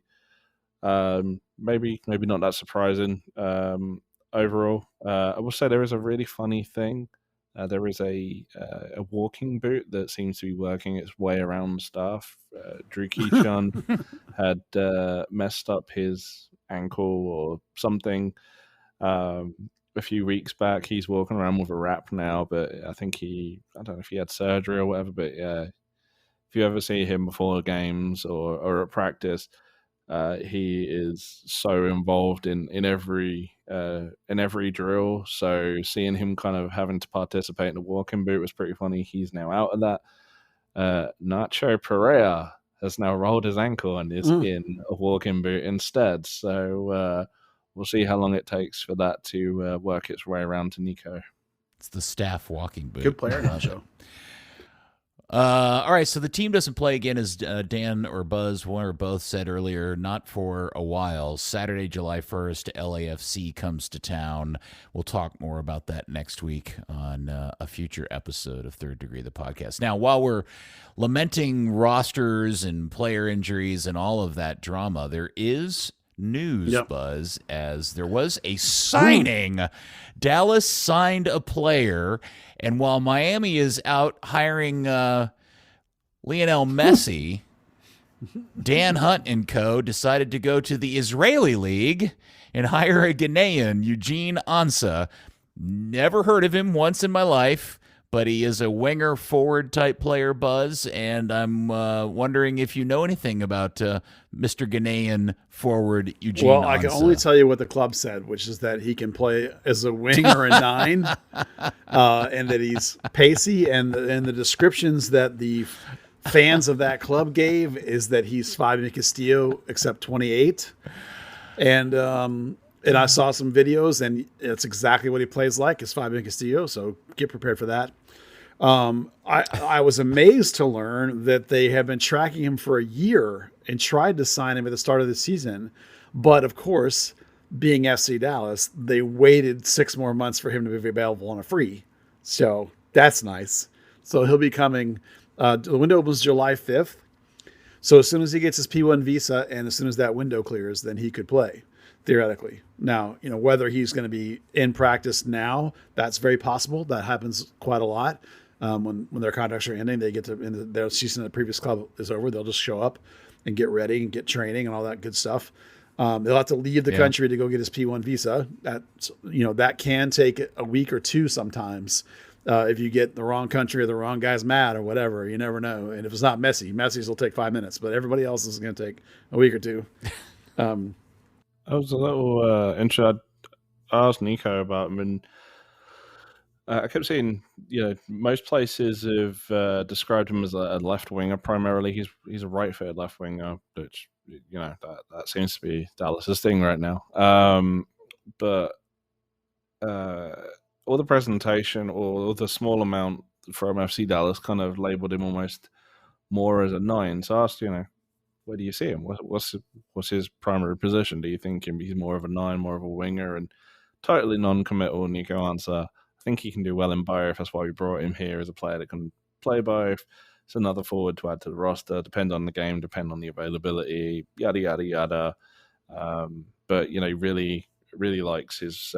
Maybe not that surprising overall. I will say there is a really funny thing. There is a walking boot that seems to be working its way around stuff. Drew Keechun had messed up his ankle or something a few weeks back. He's walking around with a wrap now, but I think I don't know if he had surgery or whatever, but yeah, if you ever see him before games or at practice, he is so involved in every drill. So seeing him kind of having to participate in the walking boot was pretty funny. He's now out of that. Nacho Pereira has now rolled his ankle and is in a walking boot instead. So we'll see how long it takes for that to work its way around to Nico. It's the staff walking boot. Good player, Nacho. All right, so the team doesn't play again, as Dan or Buzz, one or both said earlier, not for a while. Saturday, July 1st, LAFC comes to town. We'll talk more about that next week on a future episode of Third Degree, the podcast. Now, while we're lamenting rosters and player injuries and all of that drama, there is news, Buzz, as there was a signing. Dallas signed a player, and while Miami is out hiring Lionel Messi, Dan Hunt and co. decided to go to the Israeli League and hire a Ghanaian, Eugene Ansah. Never heard of him once in my life, but he is a winger forward type player, Buzz, and I'm wondering if you know anything about Mr. Ghanaian forward Eugene Ansah. Well, I can only tell you what the club said, which is that he can play as a winger and 9, and that he's pacey, and the descriptions that the fans of that club gave is that he's Fabian Castillo except 28, and I saw some videos, and it's exactly what he plays like, is Fabian Castillo, so get prepared for that. I was amazed to learn that they have been tracking him for a year and tried to sign him at the start of the season. But of course, being FC Dallas, they waited 6 more months for him to be available on a free. So that's nice. So he'll be coming. The window opens July 5th. So as soon as he gets his P1 visa and as soon as that window clears, then he could play, theoretically. Now, whether he's going to be in practice now, that's very possible. That happens quite a lot. When their contracts are ending, they get to their season at the previous club is over. They'll just show up and get ready and get training and all that good stuff. They'll have to leave the country to go get his P1 visa. That can take a week or 2 sometimes. If you get the wrong country or the wrong guy's mad or whatever, you never know. And if it's not Messi's will take 5 minutes, but everybody else is going to take a week or 2. I was a little interested. I asked Nico about him, and I kept seeing, most places have described him as a left winger primarily. He's a right-footed left winger, which that seems to be Dallas's thing right now. But all the presentation or the small amount from FC Dallas kind of labeled him almost more as a 9. So I asked, where do you see him? What's his primary position? Do you think he's more of a 9, more of a winger? And totally non-committal Nico Ansah. I think he can do well in both. That's why we brought him here as a player that can play both. It's another forward to add to the roster. Depend on the game, depend on the availability, yada, yada, yada. But, really, really likes his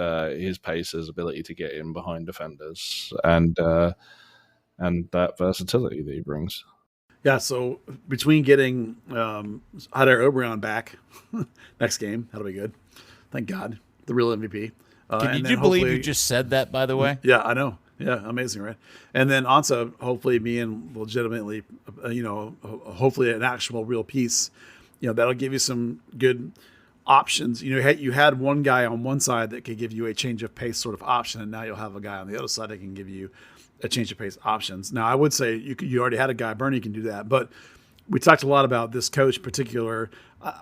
pace, his ability to get in behind defenders, and that versatility that he brings. Yeah, so between getting Adair Oberon back next game, that'll be good. Thank God, the real MVP. Did you believe you just said that, by the way? Yeah, I know. Yeah, amazing, right? And then Ansa, hopefully being legitimately, hopefully an actual real piece, that'll give you some good options. You had one guy on one side that could give you a change of pace sort of option, and now you'll have a guy on the other side that can give you a change of pace options. Now, I would say you already had a guy, Bernie can do that, but we talked a lot about this coach in particular.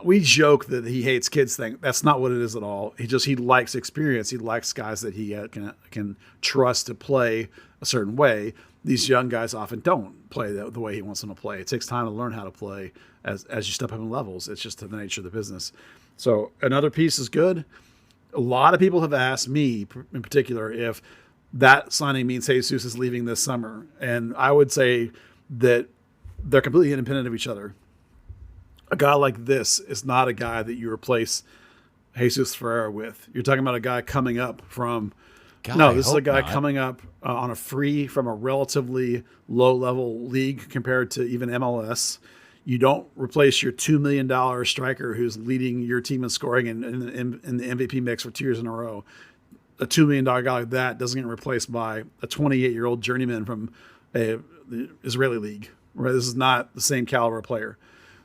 We joke that he hates kids thing. That's not what it is at all. He likes experience. He likes guys that he can trust to play a certain way. These young guys often don't play the way he wants them to play. It takes time to learn how to play as you step up in levels. It's just the nature of the business. So another piece is good. A lot of people have asked me in particular if that signing means Jesus is leaving this summer. And I would say that they're completely independent of each other. A guy like this is not a guy that you replace Jesus Ferreira with. You're talking about a guy coming up from this is a guy coming up on a free from a relatively low-level league compared to even MLS. You don't replace your $2 million striker who's leading your team in scoring in the MVP mix for 2 years in a row. A $2 million guy like that doesn't get replaced by a 28-year-old journeyman from the Israeli league. Right? This is not the same caliber player.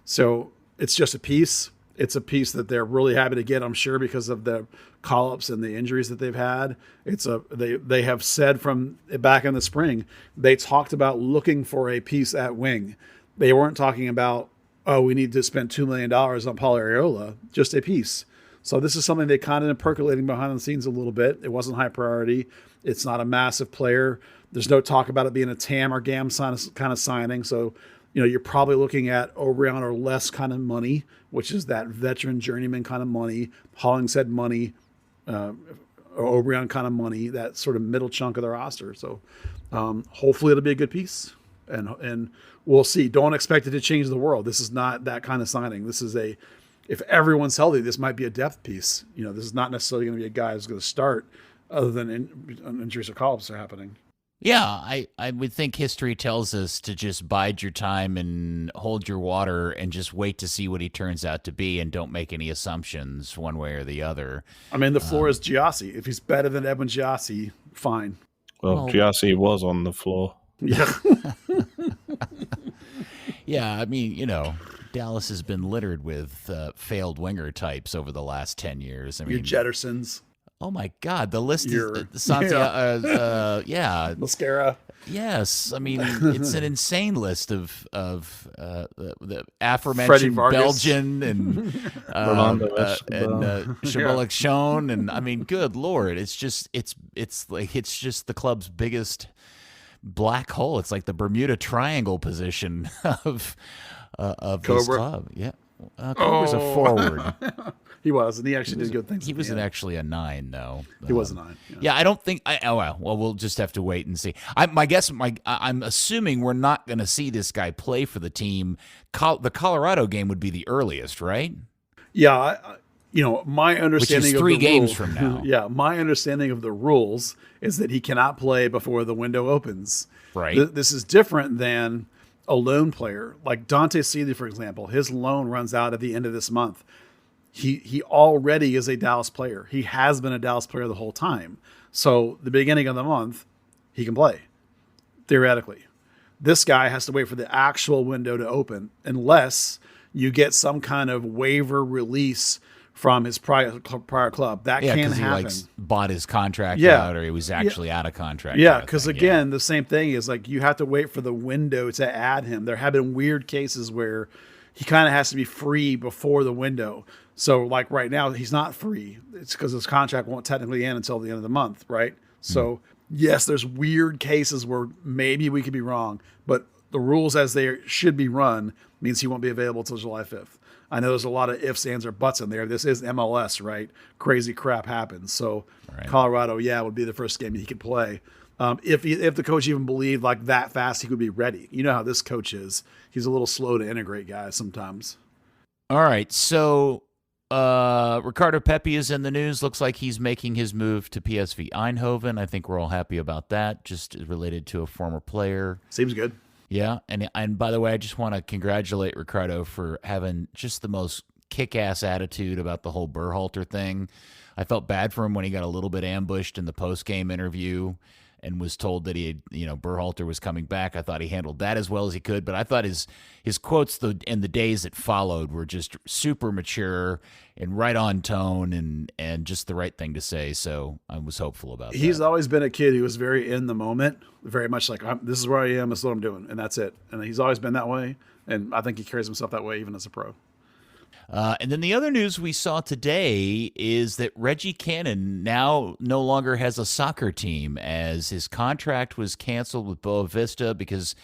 So it's just a piece. It's a piece that they're really happy to get, I'm sure, because of the call-ups and the injuries that they've had. They have said from back in the spring, they talked about looking for a piece at wing. They weren't talking about, we need to spend $2 million on Paul Areola, just a piece. So this is something they kind of percolating behind the scenes a little bit. It wasn't high priority. It's not a massive player. There's no talk about it being a TAM or GAM kind of signing. So, you're probably looking at Oberon or less kind of money, which is that veteran journeyman kind of money, Hollingshead money, or Oberon kind of money, that sort of middle chunk of the roster. So hopefully it'll be a good piece. And we'll see. Don't expect it to change the world. This is not that kind of signing. This is if everyone's healthy, this might be a depth piece. This is not necessarily going to be a guy who's going to start other than injuries or call-ups are happening. Yeah, I would think history tells us to just bide your time and hold your water and just wait to see what he turns out to be and don't make any assumptions one way or the other. I mean, the floor is Giassi. If he's better than Edwin Giassi, fine. Well, Giassi was on the floor. Yeah. Yeah, I mean, Dallas has been littered with failed winger types over the last 10 years. I mean, your Jettersons. Oh my God, the list is Mascara. Yes, I mean it's an insane list of the aforementioned Belgian and Shabulik Schoen, and I mean, good Lord, it's just the club's biggest black hole. It's like the Bermuda Triangle position of this club. Yeah, Cobra's a forward. He was, and he actually did good things. He wasn't actually a 9, though. He was a 9. Yeah, I don't think. Well, we'll just have to wait and see. I'm assuming we're not going to see this guy play for the team. The Colorado game would be the earliest, right? Yeah, my understanding which is of 3 the games rule, from now. Yeah, my understanding of the rules is that he cannot play before the window opens. Right. This is different than a loan player like Dante Seeley, for example. His loan runs out at the end of this month. He already is a Dallas player. He has been a Dallas player the whole time. So the beginning of the month, he can play, theoretically. This guy has to wait for the actual window to open unless you get some kind of waiver release from his prior club. That can happen. He bought his contract out, or he was actually out of contract. Yeah, because again, the same thing is you have to wait for the window to add him. There have been weird cases where he kind of has to be free before the window. So right now, he's not free. It's because his contract won't technically end until the end of the month, right? So yes, there's weird cases where maybe we could be wrong, but the rules as they should be run means he won't be available until July 5th. I know there's a lot of ifs, ands, or buts in there. This is MLS, right? Crazy crap happens. So Colorado, would be the first game he could play. If the coach even believed that fast he could be ready. You know how this coach is. He's a little slow to integrate guys sometimes. All right, so Ricardo Pepi is in the news. Looks like he's making his move to PSV Eindhoven. I think we're all happy about that, just related to a former player. Seems good. Yeah, and by the way, I just want to congratulate Ricardo for having just the most kick-ass attitude about the whole Berhalter thing. I felt bad for him when he got a little bit ambushed in the post-game interview and was told that Berhalter was coming back. I thought he handled that as well as he could, but I thought his quotes in the days that followed were just super mature and right on tone and just the right thing to say. So I was hopeful about that. He's always been a kid who was very in the moment, very much like, this is where I am, this is what I'm doing, and that's it. And he's always been that way, and I think he carries himself that way even as a pro. And then the other news we saw today is that Reggie Cannon now no longer has a soccer team, as his contract was canceled with Boa Vista because,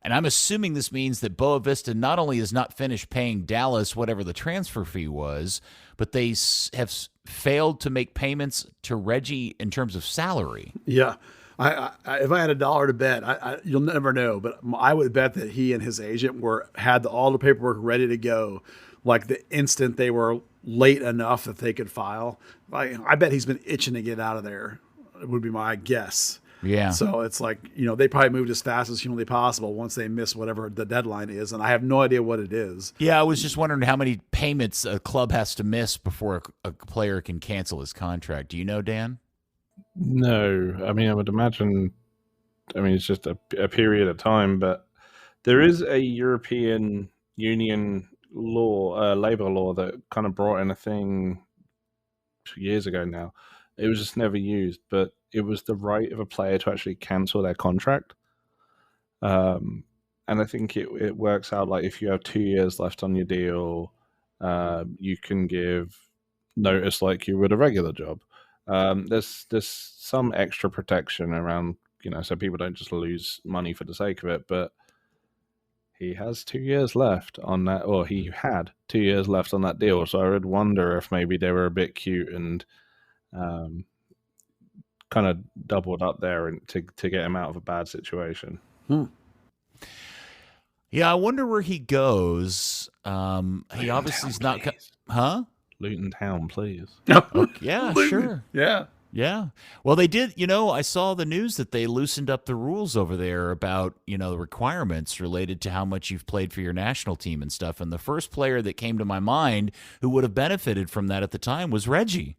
and I'm assuming this means that Boa Vista not only has not finished paying Dallas whatever the transfer fee was, but they have failed to make payments to Reggie in terms of salary. Yeah. I if I had $1 to bet, you'll never know, but I would bet that he and his agent had all the paperwork ready to go, like the instant they were late enough that they could file. I bet he's been itching to get out of there. It would be my guess. Yeah. So it's like, they probably moved as fast as humanly possible once they miss whatever the deadline is, and I have no idea what it is. Yeah, I was just wondering how many payments a club has to miss before a player can cancel his contract. Do you know, Dan? No, I mean, I would imagine. I mean, it's just a period of time, but there is a European Union law, labor law, that kind of brought in a thing 2 years ago now. It was just never used, but it was the right of a player to actually cancel their contract. And I think it works out like if you have 2 years left on your deal, you can give notice like you would a regular job. There's some extra protection around, so people don't just lose money for the sake of it, but he has 2 years left on that, or he had 2 years left on that deal. So I would wonder if maybe they were a bit cute and kind of doubled up there to get him out of a bad situation. Yeah, I wonder where he goes. He obviously is not. Huh? Luton Town, please. Yeah, Luton. sure. Yeah. Well, they did, I saw the news that they loosened up the rules over there about, the requirements related to how much you've played for your national team and stuff. And the first player that came to my mind who would have benefited from that at the time was Reggie.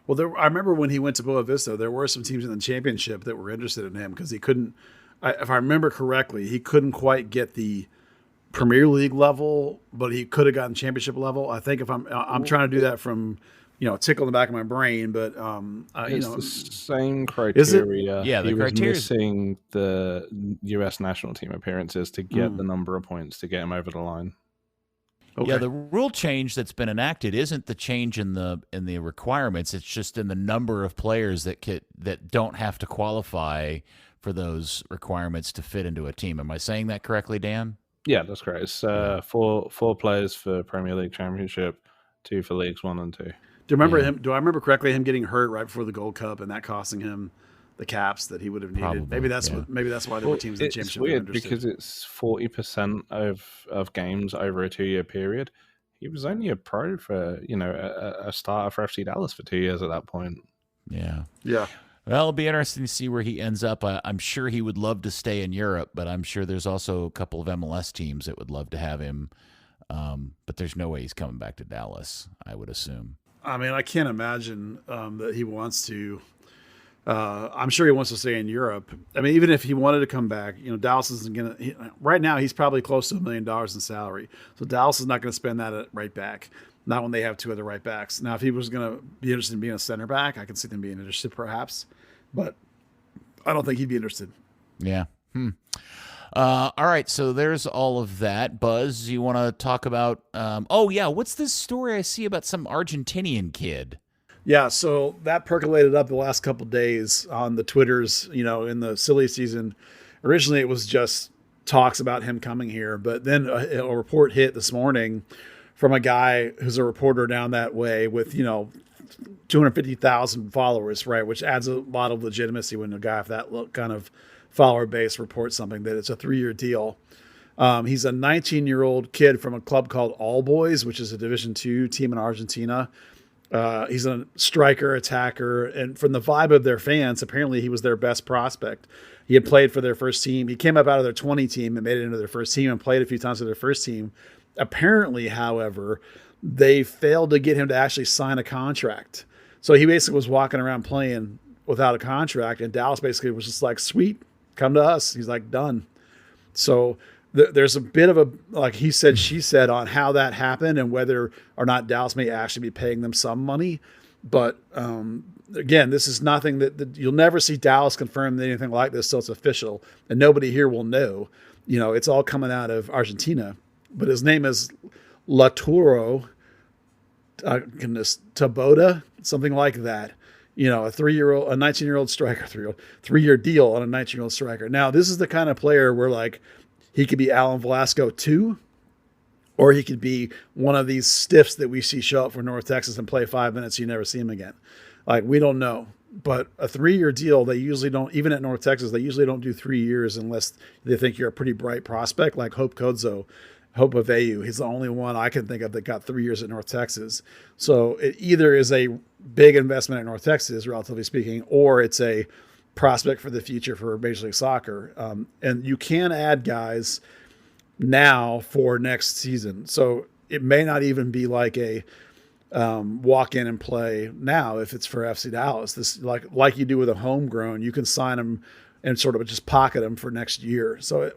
Well, I remember when he went to Boa Vista, there were some teams in the championship that were interested in him because he couldn't, if I remember correctly, he couldn't quite get the Premier League level, but he could have gotten championship level. I think if I'm trying to do that from, tickle in the back of my brain, but it's the same criteria. Yeah, the he criteria was missing the U.S. national team appearances to get the number of points to get him over the line. Okay. Yeah, the rule change that's been enacted isn't the change in the requirements. It's just in the number of players that don't have to qualify for those requirements to fit into a team. Am I saying that correctly, Dan? Yeah, that's correct. It's four players for Premier League Championship, 2 for Leagues 1 and 2. Do you remember him? Do I remember correctly him getting hurt right before the Gold Cup and that costing him the caps that he would have needed? Probably, maybe that's why there were teams in the championship. It's weird because it's 40% of games over a 2-year period. He was only a pro for a starter for FC Dallas for 2 years at that point. Yeah. Yeah. Well, it'll be interesting to see where he ends up. I'm sure he would love to stay in Europe, but I'm sure there's also a couple of MLS teams that would love to have him. But there's no way he's coming back to Dallas, I would assume. I mean, I can't imagine that he wants to. I'm sure he wants to stay in Europe. I mean, even if he wanted to come back, Dallas isn't going to. Right now, he's probably close to $1 million in salary. So Dallas is not going to spend that at right back. Not when they have 2 other right backs. Now, if he was going to be interested in being a center back, I could see them being interested, perhaps. But I don't think he'd be interested. Yeah. All right, so there's all of that. Buzz, you want to talk about what's this story I see about some Argentinian kid? Yeah, so that percolated up the last couple of days on the Twitters, in the silly season. Originally, it was just talks about him coming here, but then a report hit this morning from a guy who's a reporter down that way with, 250,000 followers, right, which adds a lot of legitimacy when a guy of that kind of follower base reports something, that it's a 3-year deal. He's a 19-year-old kid from a club called All Boys, which is a Division II team in Argentina. He's a striker, attacker, and from the vibe of their fans, apparently he was their best prospect. He had played for their first team. He came up out of their 20 team and made it into their first team and played a few times with their first team. Apparently, however, they failed to get him to actually sign a contract. So he basically was walking around playing without a contract, and Dallas basically was just like, sweet, come to us. He's like, done. So there's a bit of a, like he said, she said, on how that happened and whether or not Dallas may actually be paying them some money. But again, this is nothing that you'll never see Dallas confirm anything like this till it's official, and nobody here will know. You know, it's all coming out of Argentina. But his name is Laturo Taboda, something like that. You know, a 19-year-old striker, 3-year deal on a 19-year-old striker. Now, this is the kind of player where, like, he could be Alan Velasco too, or he could be one of these stiffs that we see show up for North Texas and play 5 minutes, you never see him again. Like, we don't know. But a 3-year deal, they usually don't, even at North Texas, they usually don't do 3 years unless they think you're a pretty bright prospect, like Hope Aveu. He's the only one I can think of that got 3 years at North Texas. So it either is a big investment at North Texas, relatively speaking, or it's a prospect for the future for Major League Soccer. And you can add guys now for next season. So it may not even be like a walk in and play now if it's for FC Dallas. This like you do with a homegrown, you can sign them and sort of just pocket them for next year. So it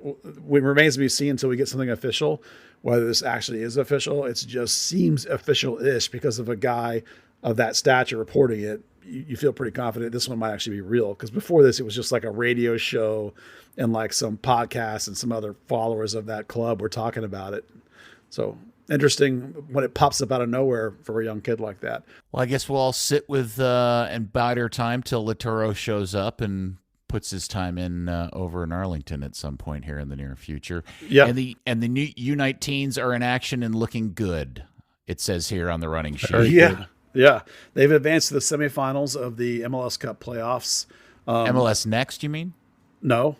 remains to be seen until we get something official, whether this actually is official. It just seems official-ish because of a guy of that stature reporting it. You feel pretty confident this one might actually be real, because before this, it was just like a radio show and like some podcasts and some other followers of that club were talking about it. So interesting when it pops up out of nowhere for a young kid like that. Well, I guess we'll all sit with and bide our time till Laturo shows up and puts his time in over in Arlington at some point here in the near future. Yeah. And the new U19s are in action and looking good, it says here on the running sheet. Yeah. They've advanced to the semifinals of the MLS Cup playoffs. MLS Next, you mean? No.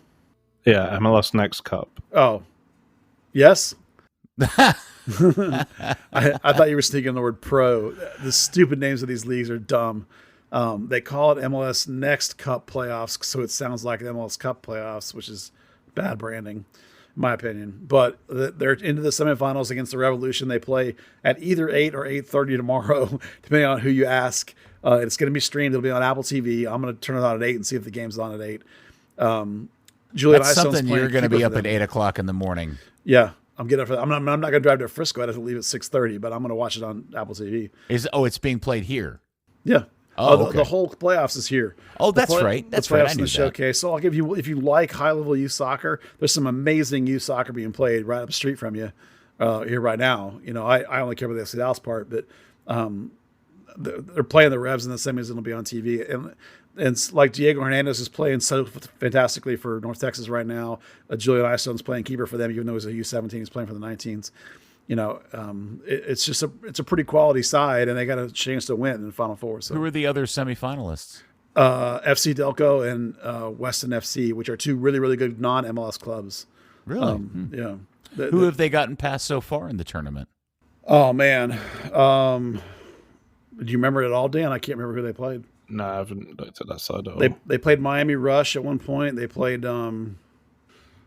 Yeah, MLS Next Cup. Oh. Yes? I thought you were sneaking the word pro. The stupid names of these leagues are dumb. They call it MLS Next Cup playoffs, so it sounds like the MLS Cup playoffs, which is bad branding, in my opinion. But they're into the semifinals against the Revolution. They play at either 8 or 8:30 tomorrow, depending on who you ask. It's going to be streamed. It'll be on Apple TV. I'm going to turn it on at 8 and see if the game's on at 8. Julian That's something you're going to be up at 8 o'clock in the morning. Yeah. I'm getting up. I'm not going to drive to Frisco. I'd have to leave at 6:30, but I'm going to watch it on Apple TV. It's being played here. Yeah. Oh, okay. The whole playoffs is here. Oh, that's right. That's right. I knew the showcase. So I'll give you, if you like high-level youth soccer, there's some amazing youth soccer being played right up the street from you here right now. You know, I only care about the FC Dallas part, but they're playing the Revs in the semis, and it'll be on TV. And it's like Diego Hernandez is playing so fantastically for North Texas right now. Julian Eyestone's playing keeper for them, even though he's a U17. He's playing for the 19s. You know, it's a pretty quality side, and they got a chance to win in the Final Four. So. Who are the other semifinalists? FC Delco and Weston FC, which are two really, really good non-MLS clubs. Really? Yeah. Who have they gotten past so far in the tournament? Oh, man. Do you remember it at all, Dan? I can't remember who they played. No, I haven't looked at that side at all. They played Miami Rush at one point. They played, man,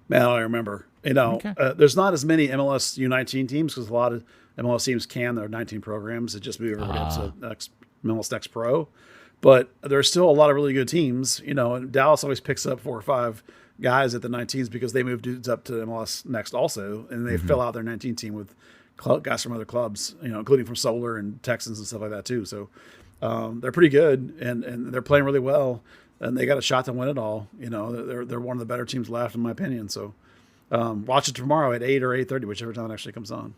I don't remember. You know, okay. There's not as many MLS U19 teams because a lot of MLS teams there are 19 programs that just move everybody up to MLS Next Pro. But there's still a lot of really good teams, you know, and Dallas always picks up 4 or 5 guys at the 19s because they move dudes up to MLS Next also, and they fill out their 19 team with guys from other clubs, you know, including from Solar and Texans and stuff like that too. So they're pretty good, and they're playing really well, and they got a shot to win it all. You know, they're one of the better teams left, in my opinion. So watch it tomorrow at 8 or 8:30, whichever time it actually comes on.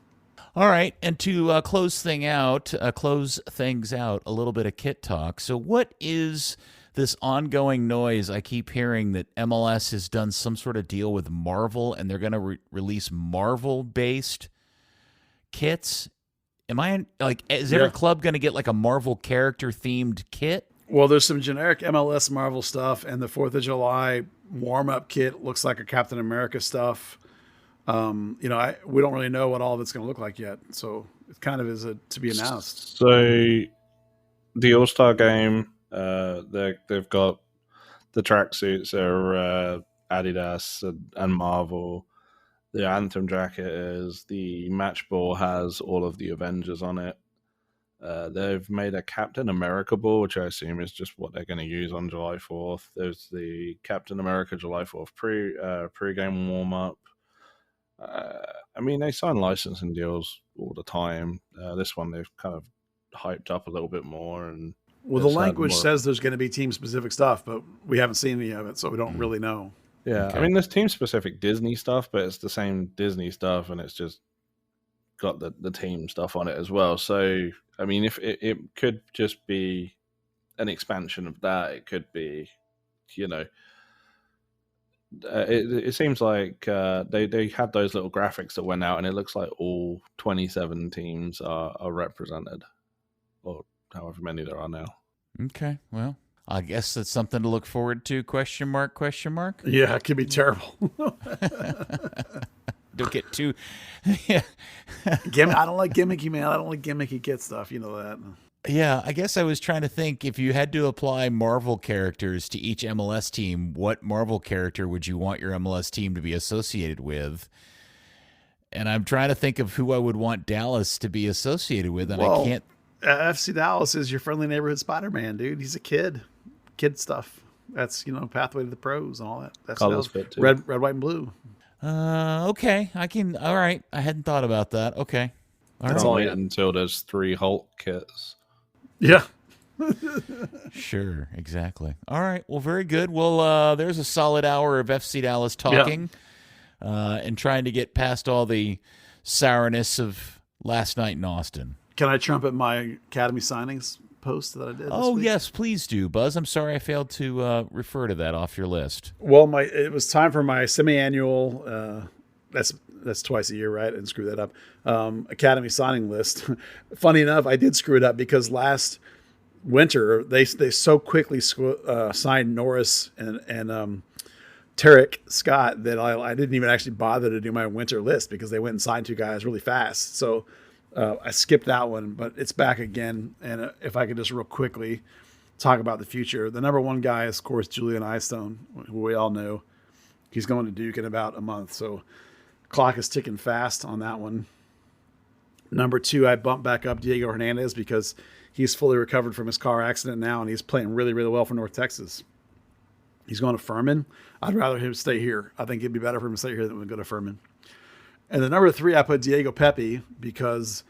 All right, and to close things out, a little bit of kit talk. So what is this ongoing noise I keep hearing that MLS has done some sort of deal with Marvel and they're going to release Marvel-based kits? Is every club going to get like a Marvel character-themed kit? Well, there's some generic MLS Marvel stuff, and the 4th of July warm-up kit looks like a Captain America stuff. We don't really know what all of it's going to look like yet. So it kind of is to be announced. So the All-Star game, they've got the tracksuits are Adidas and Marvel. The Anthem jacket is. The match ball has all of the Avengers on it. They've made a Captain America ball, which I assume is just what they're going to use on July 4th. There's the Captain America July 4th pre-game warm-up. They sign licensing deals all the time. This one they've kind of hyped up a little bit more. And the language says there's going to be team-specific stuff, but we haven't seen any of it, so we don't really know. Yeah, okay. There's team-specific Disney stuff, but it's the same Disney stuff, and it's just got the team stuff on it as well. So, if it could just be an expansion of that, it could be, it seems like they had those little graphics that went out, and it looks like all 27 teams are represented, or however many there are now. Okay, well, I guess that's something to look forward to, question mark? Yeah, it could be terrible. Don't get too... yeah. I don't like gimmicky, man. I don't like gimmicky kid stuff. You know that. Yeah, I guess I was trying to think, if you had to apply Marvel characters to each MLS team, what Marvel character would you want your MLS team to be associated with? And I'm trying to think of who I would want Dallas to be associated with, and I can't... FC Dallas is your friendly neighborhood Spider-Man, dude. He's a kid. Kid stuff. That's, pathway to the pros and all that. That's colors fit too. Red, white, and blue. Okay. All right. I hadn't thought about that. Okay. That's all right. Until there's 3 Hulk kits. Yeah. Sure. Exactly. All right. Well, very good. Well, there's a solid hour of FC Dallas talking, and trying to get past all the sourness of last night in Austin. Can I trumpet my Academy signings post that I did this week? Yes, please do, Buzz. I'm sorry I failed to refer to that off your list. Well, it was time for my semi-annual, that's twice a year, right? I didn't screw that up. Academy signing list. Funny enough, I did screw it up because last winter they so quickly signed Norris and Tarek Scott that I didn't even actually bother to do my winter list because they went and signed 2 guys really fast. So I skipped that one, but it's back again. And if I could just real quickly talk about the future. The number 1 guy is, of course, Julian Eystone, who we all know. He's going to Duke in about a month. So clock is ticking fast on that one. Number 2, I bumped back up Diego Hernandez because he's fully recovered from his car accident now, and he's playing really, really well for North Texas. He's going to Furman. I'd rather him stay here. I think it'd be better for him to stay here than to go to Furman. And the number 3, I put Diego Pepe because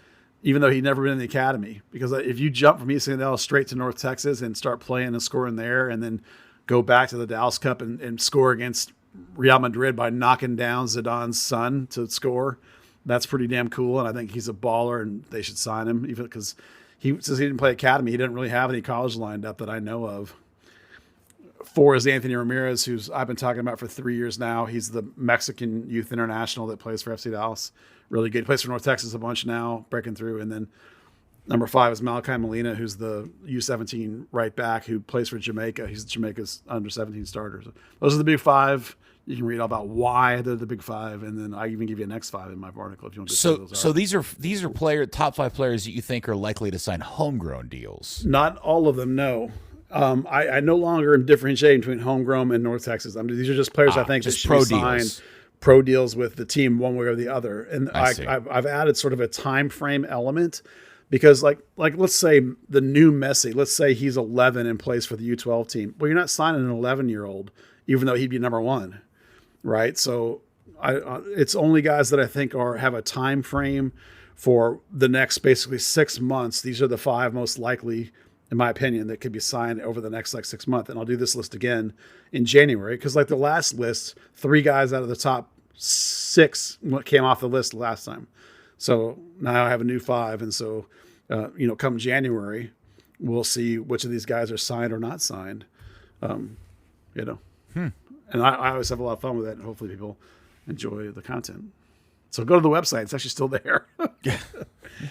even though he'd never been in the academy, because if you jump from East St. Dallas straight to North Texas and start playing and scoring there and then go back to the Dallas Cup and score against Real Madrid by knocking down Zidane's son to score, that's pretty damn cool. And I think he's a baller and they should sign him, even because since he didn't play academy, he didn't really have any college lined up that I know of. 4 is Anthony Ramirez, who's I've been talking about for 3 years now. He's the Mexican youth international that plays for FC Dallas. Really good. He plays for North Texas a bunch now, breaking through. And then number 5 is Malachi Molina, who's the U17 right back who plays for Jamaica. He's Jamaica's under-17 starter. So those are the big 5. You can read all about why they're the big 5, and then I even give you an next 5 in my article if you want to. So these are top 5 players that you think are likely to sign homegrown deals. Not all of them, no. I no longer am differentiating between homegrown and North Texas. these are just players I think that should be signed pro deals with the team one way or the other. And I've added sort of a time frame element because like let's say the new Messi, let's say he's 11 and plays for the U12 team. Well, you're not signing an 11-year-old, even though he'd be number 1, right? So it's only guys that I think have a time frame for the next basically 6 months. These are the 5 most likely, in my opinion, that could be signed over the next 6 months. And I'll do this list again in January because the last list, 3 guys out of the top 6 came off the list last time. So now I have a new 5. And so, come January, we'll see which of these guys are signed or not signed, And I always have a lot of fun with that. And hopefully people enjoy the content. So go to the website. It's actually still there. Yeah.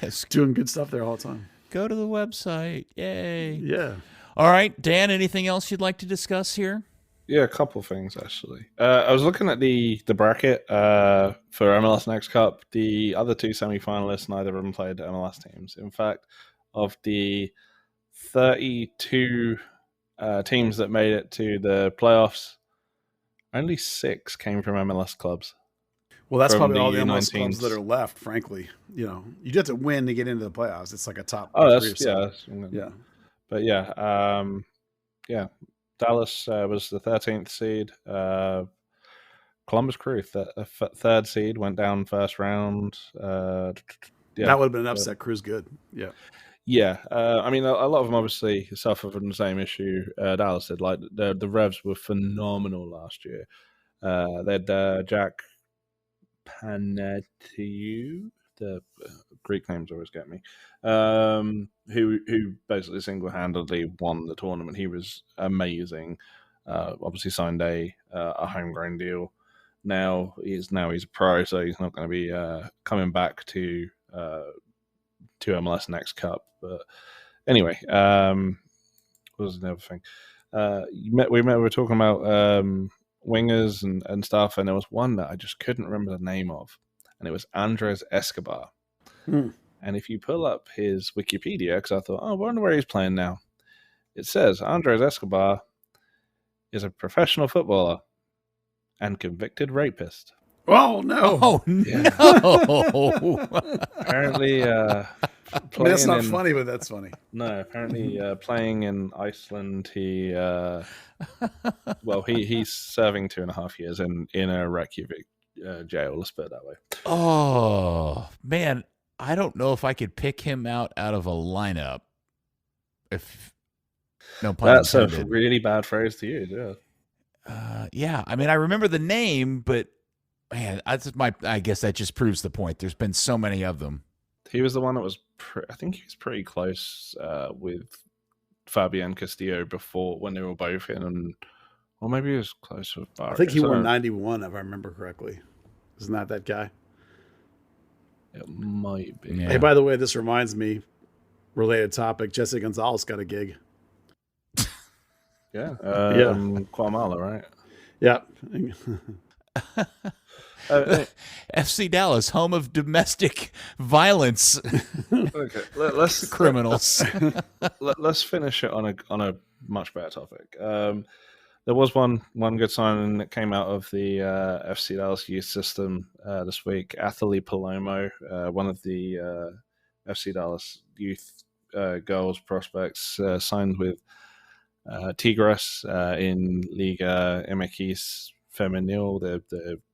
Yes. Doing good stuff there all the time. Go to the website. Yay. Yeah. All right, Dan, anything else you'd like to discuss here? Yeah, a couple things actually. I was looking at the bracket for MLS Next Cup. The other two semi-finalists, neither of them played MLS teams. In fact, of the 32 teams that made it to the playoffs, only 6 came from MLS clubs. Well, that's From probably all the the MLS 19s. clubs that are left, frankly. You know, you have to win to get into the playoffs. It's like a top Oh, three or something. yeah. But yeah. Dallas was the 13th seed. Columbus Crew, third seed, went down first round. That would have been an upset. Crew's good. Yeah. Yeah. I mean, a lot of them obviously suffer from the same issue Dallas did. Like the Revs were phenomenal last year. They had Jack Panatiu, the Greek names always get me, who basically single-handedly won the tournament. He was amazing. Obviously signed a homegrown deal. Now he's a pro, so he's not going to be coming back to MLS Next Cup. But anyway, what was another thing? We were talking about wingers and stuff, and there was one that I just couldn't remember the name of, and it was Andres Escobar. And if you pull up his Wikipedia, because I thought, I wonder where he's playing now, it says Andres Escobar is a professional footballer and convicted rapist. Oh no! Oh no! Apparently, that's not funny, but that's funny. No, apparently, playing in Iceland, he's serving 2.5 years in a Reykjavik jail. Let's put it that way. Oh man, I don't know if I could pick him out of a lineup. If no pun That's intended. a really bad phrase to use. Yeah. Yeah. I mean, I remember the name, but man, I guess that just proves the point. There's been so many of them. He was the one that was, I think he was pretty close with Fabian Castillo before when they were both in, or maybe he was close with Barrios. I think he wore 91, if I remember correctly. Isn't that guy? It might be. Yeah. Hey, by the way, this reminds me, related topic, Jesse Gonzalez got a gig. Yeah. Guatemala, right? Yeah. FC Dallas, home of domestic violence. Okay, let's criminals. Let's finish it on a much better topic. There was one good signing that came out of the FC Dallas youth system this week. Athalie Palomo, one of the FC Dallas youth girls prospects, signed with Tigres in Liga MX Femenil,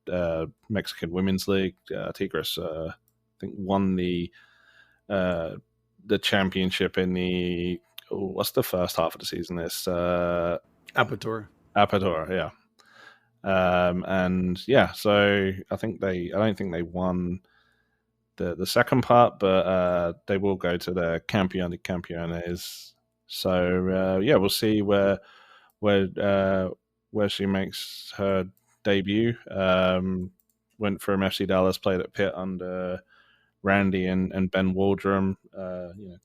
the Mexican Women's League. Tigres, I think, won the championship in the what's the first half of the season? It's Apertura, yeah. And yeah, so I don't think they won the second part, but they will go to the Campeón de Campeones. So yeah, we'll see where she makes her debut. Went from FC Dallas, played at Pitt under Randy and Ben Waldrum,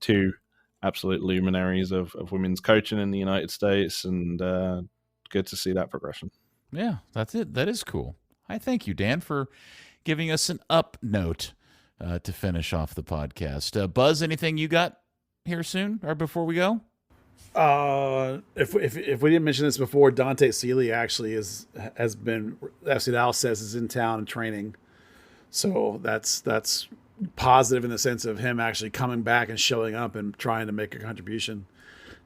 two absolute luminaries of women's coaching in the United States, and good to see that progression. Yeah, that's it. That is cool. I thank you, Dan, for giving us an up note to finish off the podcast. Buzz, anything you got here soon or before we go? If we didn't mention this before, Dante Seeley actually has been, FC Dallas says, is in town and training, so that's positive in the sense of him actually coming back and showing up and trying to make a contribution.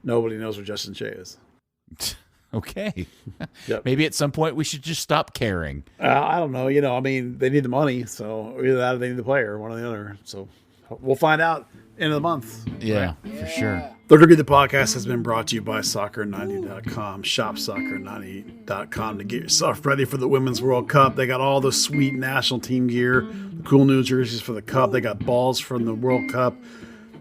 Nobody knows where Justin Shea is. Okay. Yep. Maybe at some point we should just stop caring. I don't know. I mean, they need the money, so either that or they need the player, one or the other. So we'll find out end of the month. Yeah, for sure. Third Degree, the podcast, has been brought to you by Soccer90.com. Shop Soccer90.com to get yourself ready for the Women's World Cup. They got all the sweet national team gear, the cool new jerseys for the Cup. They got balls from the World Cup.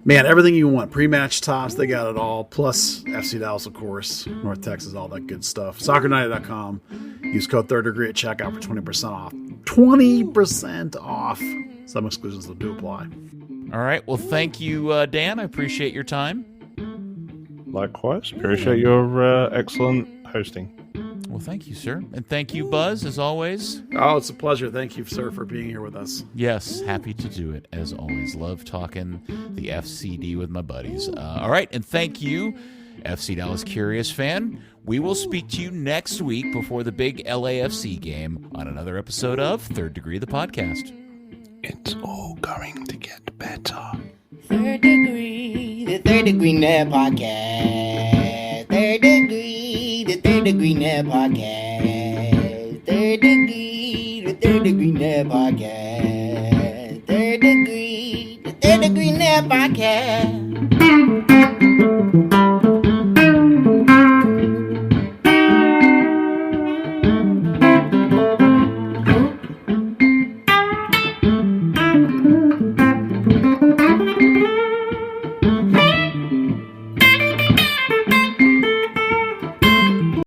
Man, everything you want. Pre-match tops, they got it all. Plus FC Dallas, of course, North Texas, all that good stuff. Soccer90.com. Use code Third Degree at checkout for 20% off. 20% off. Some exclusions will do apply. All right. Well, thank you, Dan. I appreciate your time. Likewise. Appreciate your excellent hosting. Well, thank you, sir. And thank you, Buzz, as always. Oh, it's a pleasure. Thank you, sir, for being here with us. Yes, happy to do it, as always. Love talking the FCD with my buddies. All right, and thank you, FC Dallas Curious fan. We will speak to you next week before the big LAFC game on another episode of Third Degree, the podcast. It's all going to get better. Third Degree, the Third Degree Net Podcast. Third Degree, the Third Degree Net Podcast. Third Degree, the Third Degree Net Podcast. Third Degree, the Third Degree Net Podcast.